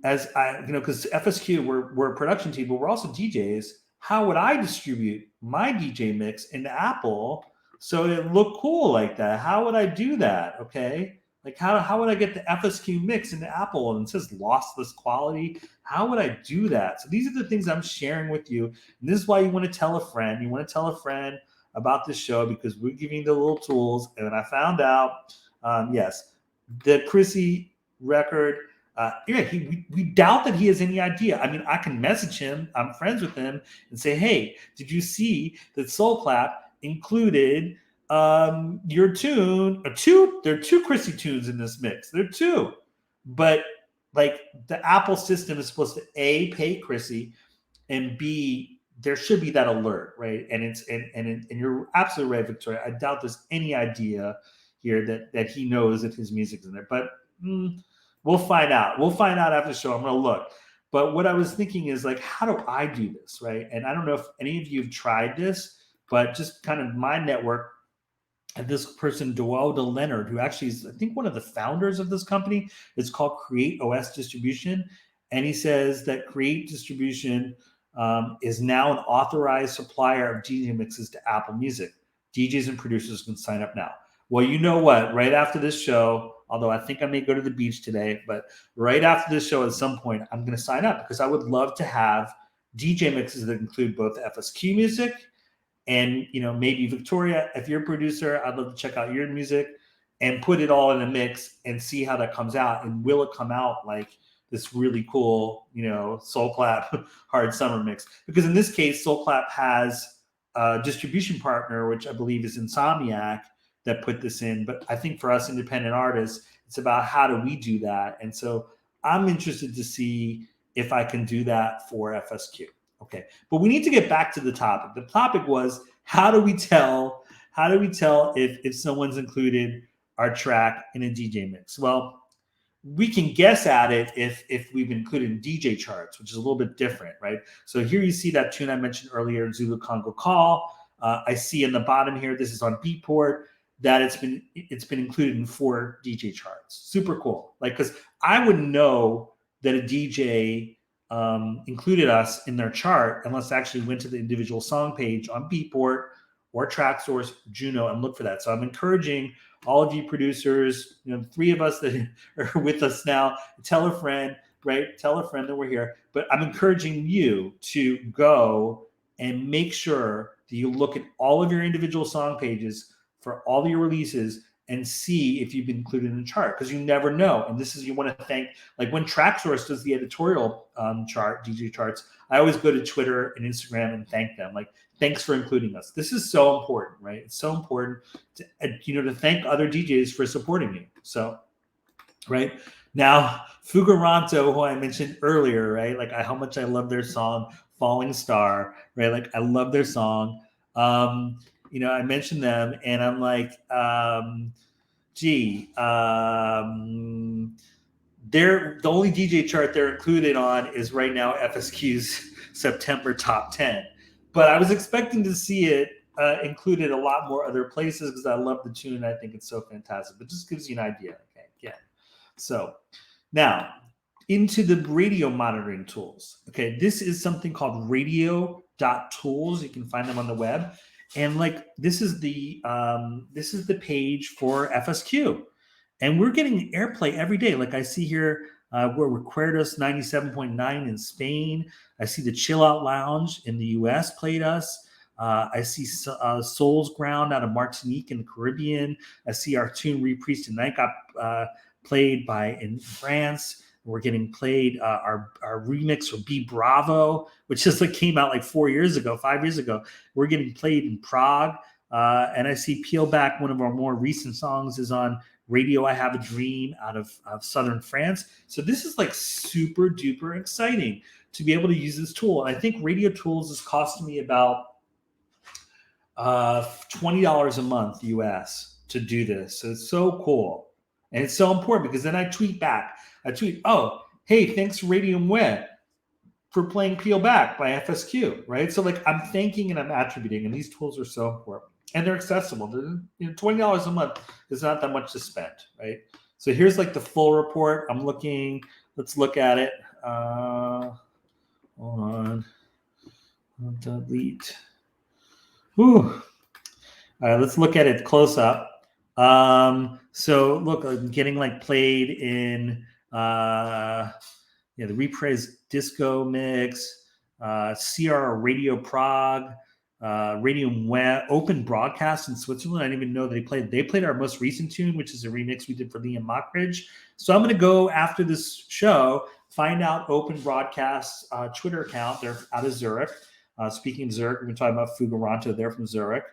because FSQ, we're a production team, but we're also DJs. How would I distribute my DJ mix into Apple so it looked cool like that. How would I do that? Okay. Like how would I get the FSQ mix into Apple and it says lossless quality? How would I do that? So these are the things I'm sharing with you. And this is why you want to tell a friend. You want to tell a friend about this show because we're giving you the little tools. And I found out, yes, the Chrissy record. We doubt that he has any idea. I mean, I can message him. I'm friends with him and say, hey, did you see that Soul Clap included your tune? There are two Chrissy tunes in this mix. There are two, but like the Apple system is supposed to A, pay Chrissy, and B, there should be that alert, right? And you're absolutely right, Victoria. I doubt there's any idea here that he knows that his music's in there, but we'll find out. We'll find out after the show. I'm going to look. But what I was thinking is like, how do I do this, right? And I don't know if any of you have tried this, but just kind of my network. And this person, Doel Leonard, who actually is, I think, one of the founders of this company. It's called Create OS Distribution. And he says that Create Distribution is now an authorized supplier of DJ mixes to Apple Music. DJs and producers can sign up now. Well, you know what? Right after this show, although I think I may go to the beach today, but right after this show at some point, I'm going to sign up because I would love to have DJ mixes that include both FSQ music and, maybe Victoria, if you're a producer, I'd love to check out your music and put it all in a mix and see how that comes out. And will it come out like this really cool, Soul Clap Hard Summer mix? Because in this case, Soul Clap has a distribution partner, which I believe is Insomniac, that put this in. But I think for us independent artists, it's about how do we do that? And so I'm interested to see if I can do that for FSQ. Okay, but we need to get back to the topic. The topic was how do we tell if someone's included our track in a DJ mix? Well, we can guess at it if we've included in DJ charts, which is a little bit different, right? So here you see that tune I mentioned earlier, Zulu Congo Call. I see in the bottom here, this is on Beatport, that it's been included in 4 DJ charts. Super cool. Like, because I wouldn't know that a DJ included us in their chart unless I actually went to the individual song page on Beatport or TrackSource, Juno, and look for that. So I'm encouraging all of you producers, the 3 of us that are with us now, tell a friend, right? Tell a friend that we're here. But I'm encouraging you to go and make sure that you look at all of your individual song pages for all your releases and see if you've been included in the chart, because you never know. And this is, you want to thank, like when TrackSource does the editorial chart, DJ charts, I always go to Twitter and Instagram and thank them. Like, thanks for including us. This is so important, right? It's so important to, to thank other DJs for supporting you. So, right now, Fugaranto, who I mentioned earlier, right? Like how much I love their song, Falling Star, right? Like I love their song. I mentioned them and I'm like, they're the only DJ chart they're included on is right now FSQ's September top 10. But I was expecting to see it included a lot more other places because I love the tune. I think it's so fantastic. But just gives you an idea. Okay, yeah. So now into the radio monitoring tools. Okay, this is something called radio.tools. You can find them on the web. And like this is the page for FSQ, and we're getting airplay every day. Like I see here, we're Recuerdos 97.9 in Spain. I see the Chill Out Lounge in the U.S. played us. I see Soul's Ground out of Martinique in the Caribbean. I see our tune Repriest Tonight got played in France. We're getting played our remix for Be Bravo, which just came out like 5 years ago. We're getting played in Prague. And I see Peel Back, one of our more recent songs, is on Radio I Have a Dream out of southern France. So this is like super duper exciting to be able to use this tool. And I think Radio Tools is costing me about $20 a month US to do this. So it's so cool. And it's so important because then I tweet back. Oh, hey, thanks Radio Mwe for playing Peel Back by FSQ, right? So like I'm thanking and I'm attributing, and these tools are so important. And they're accessible. They're, $20 a month is not that much to spend, right? So here's like the full report. I'm looking. Let's look at it. Hold on. I'll delete. Whew. All right, let's look at it close up. So look, I'm getting like played in the reprise disco mix, CR Radio Prague, Radium Web, Open Broadcast in Switzerland. I didn't even know they played. They played our most recent tune, which is a remix we did for Liam Mockridge. So I'm going to go after this show, find out Open Broadcast Twitter account. They're out of Zurich. Speaking of Zurich, we've been talking about Fugaranto. They're from Zurich,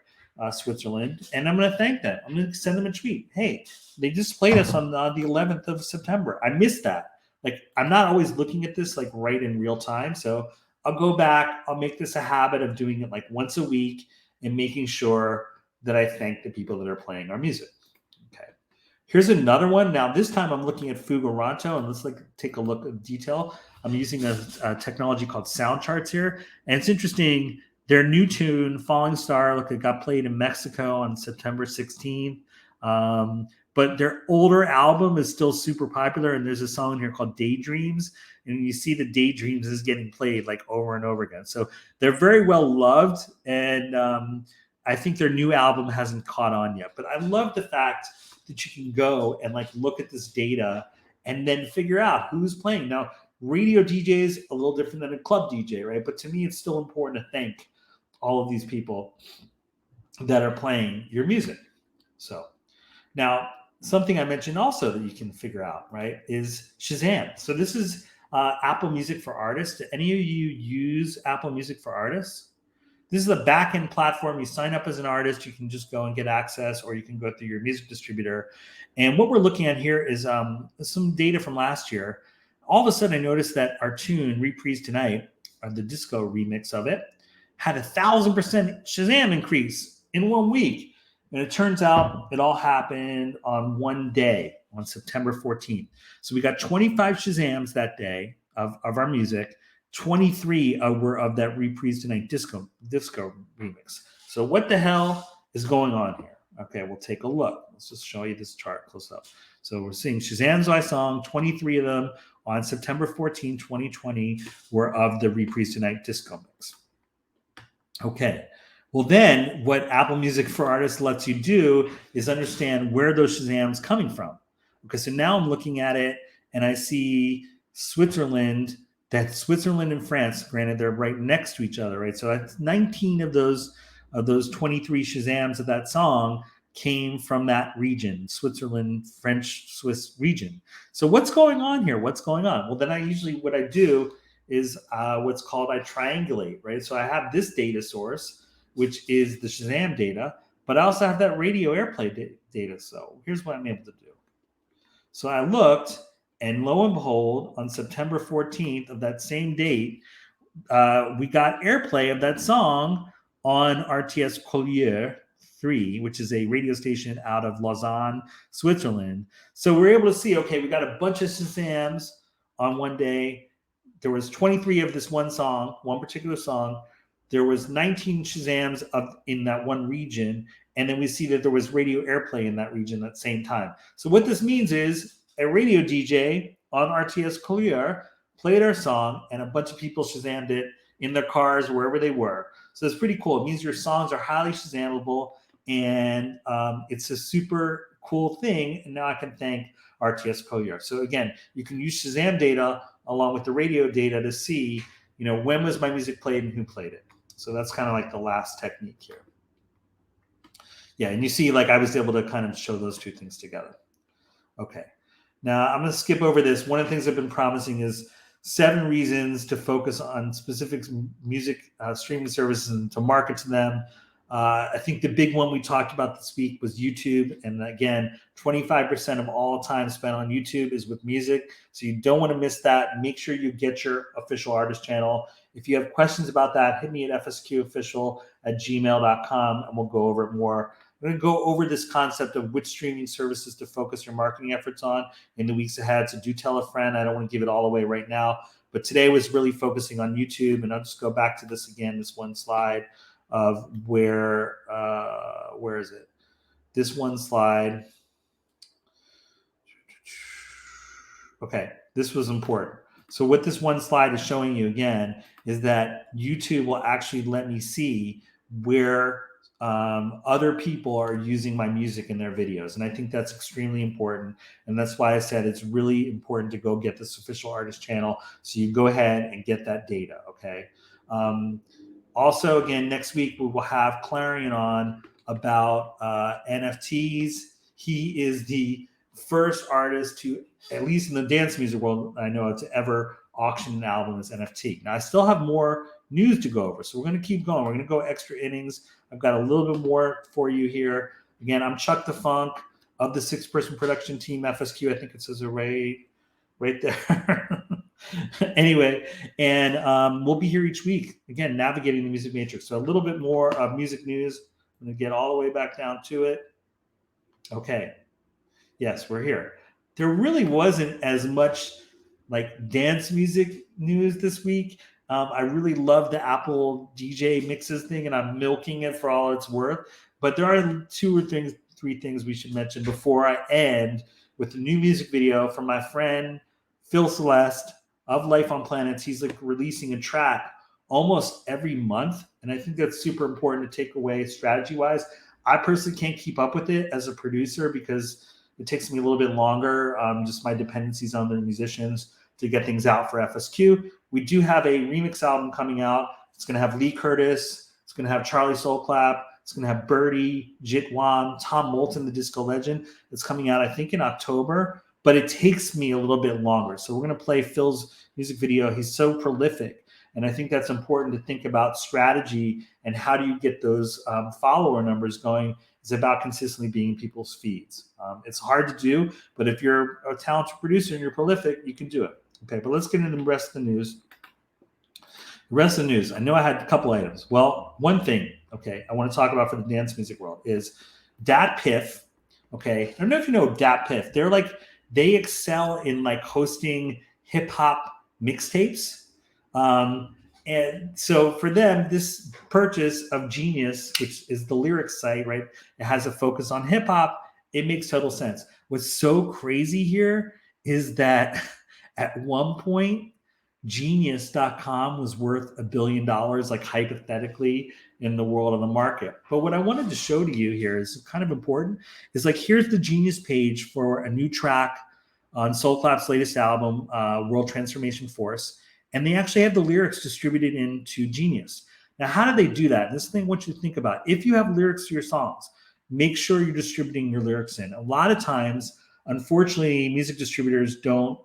Switzerland. And I'm going to thank them. I'm going to send them a tweet. Hey, they just played us on the 11th of September. I missed that. Like, I'm not always looking at this like right in real time. So I'll go back. I'll make this a habit of doing it like once a week and making sure that I thank the people that are playing our music. Okay. Here's another one. Now, this time I'm looking at Fugaranto, and let's like take a look at detail. I'm using a technology called Sound Charts here. And it's interesting. Their new tune, Falling Star, look, it got played in Mexico on September 16th. But their older album is still super popular. And there's a song here called Daydreams. And you see the Daydreams is getting played like over and over again. So they're very well loved. And I think their new album hasn't caught on yet. But I love the fact that you can go and like look at this data and then figure out who's playing. Now, radio DJ is a little different than a club DJ, right? But to me, it's still important to thank all of these people that are playing your music. So now, something I mentioned also that you can figure out, right, is Shazam. So this is Apple Music for Artists. Do any of you use Apple Music for Artists? This is a back-end platform. You sign up as an artist. You can just go and get access, or you can go through your music distributor. And what we're looking at here is some data from last year. All of a sudden, I noticed that our tune, Reprise Tonight, or the disco remix of it, had 1,000% Shazam increase in 1 week. And it turns out it all happened on one day, on September 14th. So we got 25 Shazams that day of our music. 23 were of that Reprise Tonight disco remix. So what the hell is going on here? Okay, we'll take a look. Let's just show you this chart close up. So we're seeing Shazam's I Song, 23 of them on September 14, 2020 were of the Reprise Tonight disco mix. Okay. Well, then what Apple Music for Artists lets you do is understand where those Shazams coming from. Okay, so now I'm looking at it and I see Switzerland, that's Switzerland and France. Granted, they're right next to each other, right? So that's 19 of those 23 Shazams of that song came from that region, Switzerland, French, Swiss region. So what's going on here? What's going on? Well, then what I do is what's called I triangulate, right? So I have this data source, which is the Shazam data, but I also have that radio airplay data. So here's what I'm able to do. So I looked, and lo and behold, on September 14th of that same date, we got airplay of that song on RTS Collier 3, which is a radio station out of Lausanne, Switzerland. So we're able to see, okay, we got a bunch of Shazams on one day. There was 23 of this one song, one particular song. There was 19 Shazams in that one region. And then we see that there was radio airplay in that region at the same time. So what this means is a radio DJ on RTS Collier played our song, and a bunch of people Shazammed it in their cars, wherever they were. So it's pretty cool. It means your songs are highly Shazamable, and it's a super cool thing. And now I can thank RTS Collier. So again, you can use Shazam data along with the radio data to see, when was my music played and who played it. So that's kind of like the last technique here. Yeah, and you see, like I was able to kind of show those two things together. Okay. Now, I'm going to skip over this. One of the things I've been promising is 7 reasons to focus on specific music streaming services and to market to them. I think the big one we talked about this week was YouTube. And again, 25% of all time spent on YouTube is with music. So you don't want to miss that. Make sure you get your official artist channel. If you have questions about that, hit me at fsqofficial@gmail.com and we'll go over it more. I'm going to go over this concept of which streaming services to focus your marketing efforts on in the weeks ahead. So do tell a friend. I don't want to give it all away right now. But today was really focusing on YouTube. And I'll just go back to this again, this one slide of where is it? This one slide. Okay, this was important. So what this one slide is showing you again is that YouTube will actually let me see where other people are using my music in their videos. And I think that's extremely important. And that's why I said it's really important to go get this official artist channel. So you go ahead and get that data. Okay. Also, again, next week we will have Clarion on about NFTs. He is the first artist to, at least in the dance music world, I know, to ever auction an album as NFT. Now, I still have more news to go over, so we're going to keep going. We're going to go extra innings. I've got a little bit more for you here. Again, I'm Chuck the Funk of the 6-person production team, FSQ. I think it says it right there. Anyway, and we'll be here each week, again, navigating the music matrix. So a little bit more of music news. I'm going to get all the way back down to it. Okay. Yes, we're here. There really wasn't as much like dance music news this week. I really love the Apple DJ mixes thing, and I'm milking it for all it's worth. But there are 2 or 3 things we should mention before I end with the new music video from my friend Phil Celeste of Life on Planets. He's like releasing a track almost every month, and I think that's super important to take away strategy-wise. I personally can't keep up with it as a producer because it takes me a little bit longer, just my dependencies on the musicians to get things out for FSQ. We do have a remix album coming out. It's going to have Lee Curtis. It's going to have Charlie Soulclap. It's going to have Birdie, Jit Wan, Tom Moulton, the disco legend. It's coming out, I think, in October, but it takes me a little bit longer. So we're going to play Phil's music video. He's so prolific, and I think that's important to think about strategy and how do you get those follower numbers going. It's about consistently being in people's feeds. It's hard to do, but if you're a talented producer and you're prolific, you can do it. Okay, but let's get into the rest of the news. The rest of the news, I know I had a couple items. Well, one thing, okay, I want to talk about for the dance music world is Dat Piff. Okay, I don't know if you know Dat Piff. They excel in like hosting hip hop mixtapes. And so for them, this purchase of Genius, which is the lyrics site, right? It has a focus on hip hop. It makes total sense. What's so crazy here is that at one point, Genius.com was worth $1 billion, like hypothetically, in the world of the market. But what I wanted to show to you here is kind of important. Is like here's the Genius page for a new track on Soulclap's latest album, World Transformation Force. And they actually have the lyrics distributed into Genius. Now, how do they do that? This thing I want you to think about. If you have lyrics to your songs, make sure you're distributing your lyrics in. A lot of times, unfortunately, music distributors don't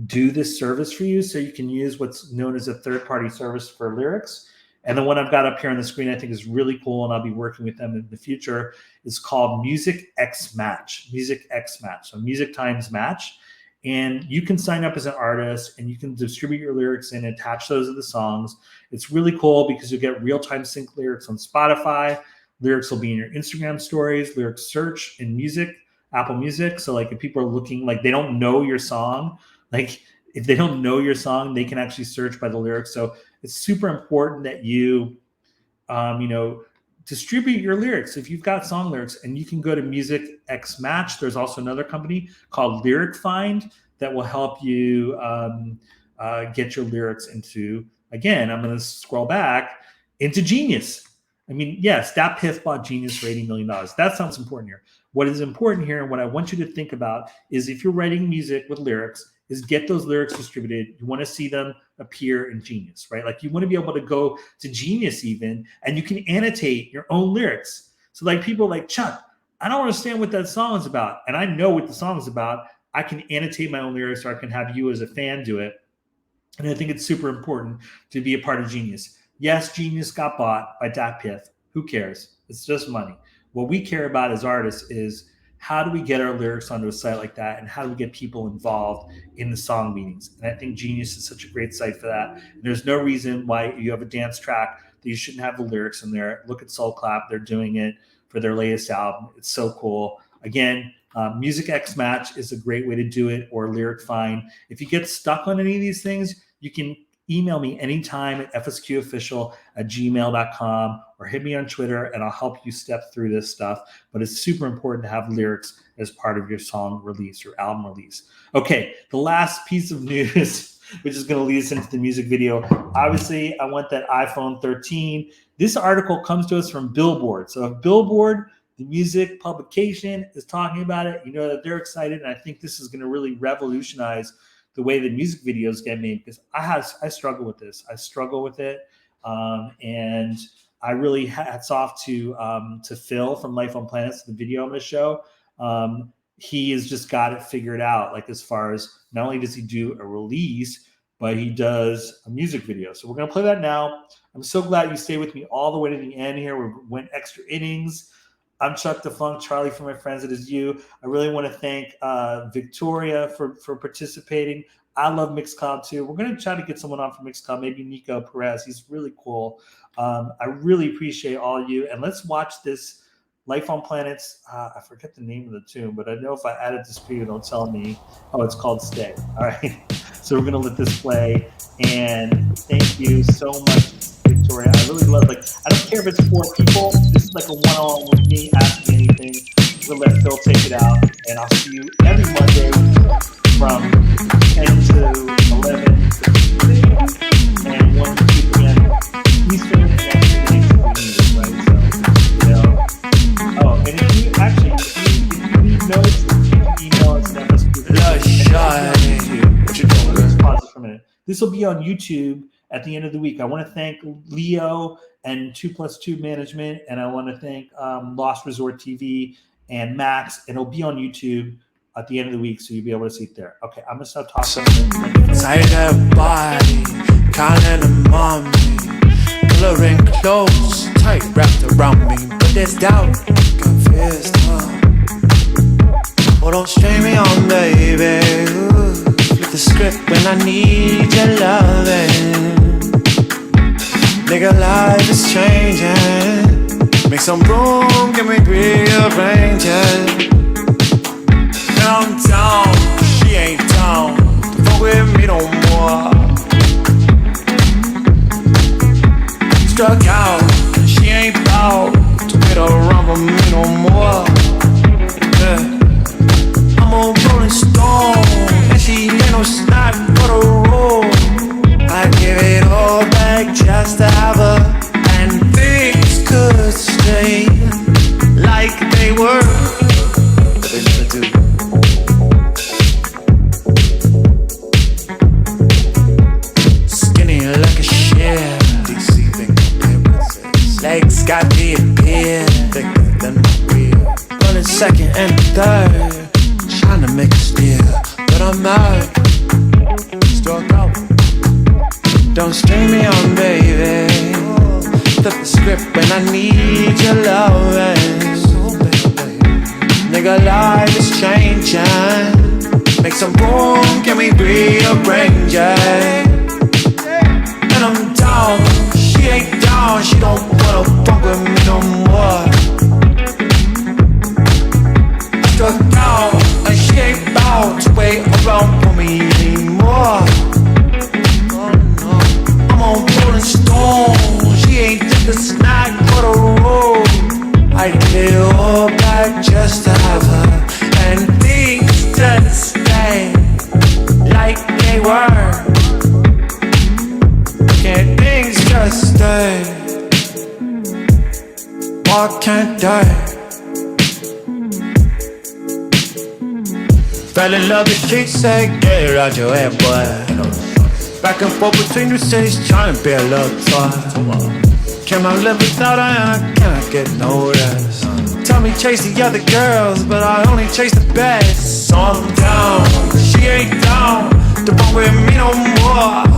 do this service for you. So you can use what's known as a third-party service for lyrics. And the one I've got up here on the screen I think is really cool, and I'll be working with them in the future, is called Music X Match. Music X Match. So music times match. And you can sign up as an artist and you can distribute your lyrics and attach those to the songs. It's really cool because you get real-time sync lyrics on Spotify. Lyrics will be in your Instagram stories, lyrics search in music, Apple Music. So like if people are looking, like they don't know your song, like if they don't know your song, they can actually search by the lyrics. So it's super important that you, distribute your lyrics. If you've got song lyrics, and you can go to Music X Match. There's also another company called Lyric Find that will help you get your lyrics into, again, I'm going to scroll back, into Genius. I mean, yes, that Piff bought Genius for $80 million. That sounds important here. What is important here, and what I want you to think about, is if you're writing music with lyrics, is get those lyrics distributed. You want to see them appear in Genius, right? Like you want to be able to go to Genius even, and you can annotate your own lyrics. So like people like, Chuck, I don't understand what that song is about. And I know what the song is about. I can annotate my own lyrics, or I can have you as a fan do it. And I think it's super important to be a part of Genius. Yes, Genius got bought by Dat Piff. Who cares? It's just money. What we care about as artists is how do we get our lyrics onto a site like that, and how do we get people involved in the song meetings? And I think Genius is such a great site for that. And there's no reason why you have a dance track that you shouldn't have the lyrics in there. Look at Soulclap. They're doing it for their latest album. It's so cool. Again, Music X Match is a great way to do it, or Lyric Find. If you get stuck on any of these things, you can email me anytime at fsqofficial@gmail.com, or hit me on Twitter and I'll help you step through this stuff. But it's super important to have lyrics as part of your song release, your album release. Okay, the last piece of news, which is going to lead us into the music video. Obviously, I want that iPhone 13. This article comes to us from Billboard. So if Billboard, the music publication, is talking about it, you know that they're excited. And I think this is going to really revolutionize the way that music videos get made, because I struggle with this. I struggle with it. And I really hats off to Phil from Life on Planets, the video I'm going to show. He has just got it figured out. Like, as far as not only does he do a release, but he does a music video. So we're going to play that now. I'm so glad you stayed with me all the way to the end here. We went extra innings. I'm Chuck the Funk, Charlie for my friends. It is you. I really want to thank Victoria for participating. I love Mixcloud too. We're going to try to get someone on from Mixcloud, maybe Nico Perez. He's really cool. I really appreciate all you. And let's watch this Life on Planets. I forget the name of the tune, but I know if I add it to speed, it'll tell me. Oh, it's called Stay. All right. So we're going to let this play. And thank you so much, Victoria. I really love, like, I don't care if it's 4 people. This is like a one-on-one with me. Ask me anything. We'll let Phil take it out. And I'll see you every Monday from 10 to 11 and 1 to 2 p.m. Eastern, and that's the next meeting, right? So, you know. Oh, and if you need notes, you can email us at FSQ. What you doing? Let's pause it for a minute. This will be on YouTube at the end of the week. I want to thank Leo and 2+2 Management, and I want to thank Lost Resort TV and Max, and it'll be on YouTube at the end of the week, so you'll be able to see it there. Okay, I'm gonna start talking. Tight that body, calling the mommy, coloring clothes, tight wrapped around me, but there's doubt, confused. Oh, don't strain me on, baby. Ooh, flip the script when I need your loving. Nigga, life is changing. Make some room, give me rearrange it. I'm down, she ain't down. Fuck with me no more. Struck out, she ain't bout to get around with me no more. Yeah. I'm a rolling stone, and she ain't no snack for the road. I give it all back just to have her, and things could stay like they were, but they never do. Like a share, deceiving appearances. Legs got me appear thicker than my wheel. Running second and third, trying to make a steer, but I'm out. Struck out. Don't string me on, baby. Flip the script when I need your loving. Nigga, life is changing. Make some room, can we rearrange it? I'm down, she ain't down, she don't wanna fuck with me no more. I struck out, and she ain't bout to wait around for me anymore. I'm a rolling stone, she ain't just a snack for the road. I did it all back just to have her, and things just stay like they were. Can't things just stay? Why can't they? Fell in love with streets, say get it out your head, boy. Back and forth between the cities, trying to be a love toy. Can I live without her and I cannot get no rest? Tell me chase the other girls, but I only chase the best. So I'm down, she ain't down to fuck with me no more.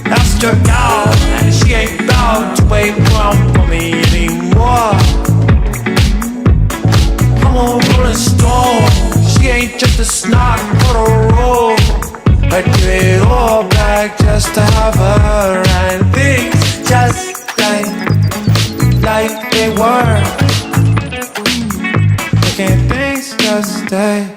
I struck out, and she ain't bout to wait around for me anymore. I'm a rolling stone, she ain't just a snot for the road. I give it all back just to have her, and things just stay like they were. Can't things just stay?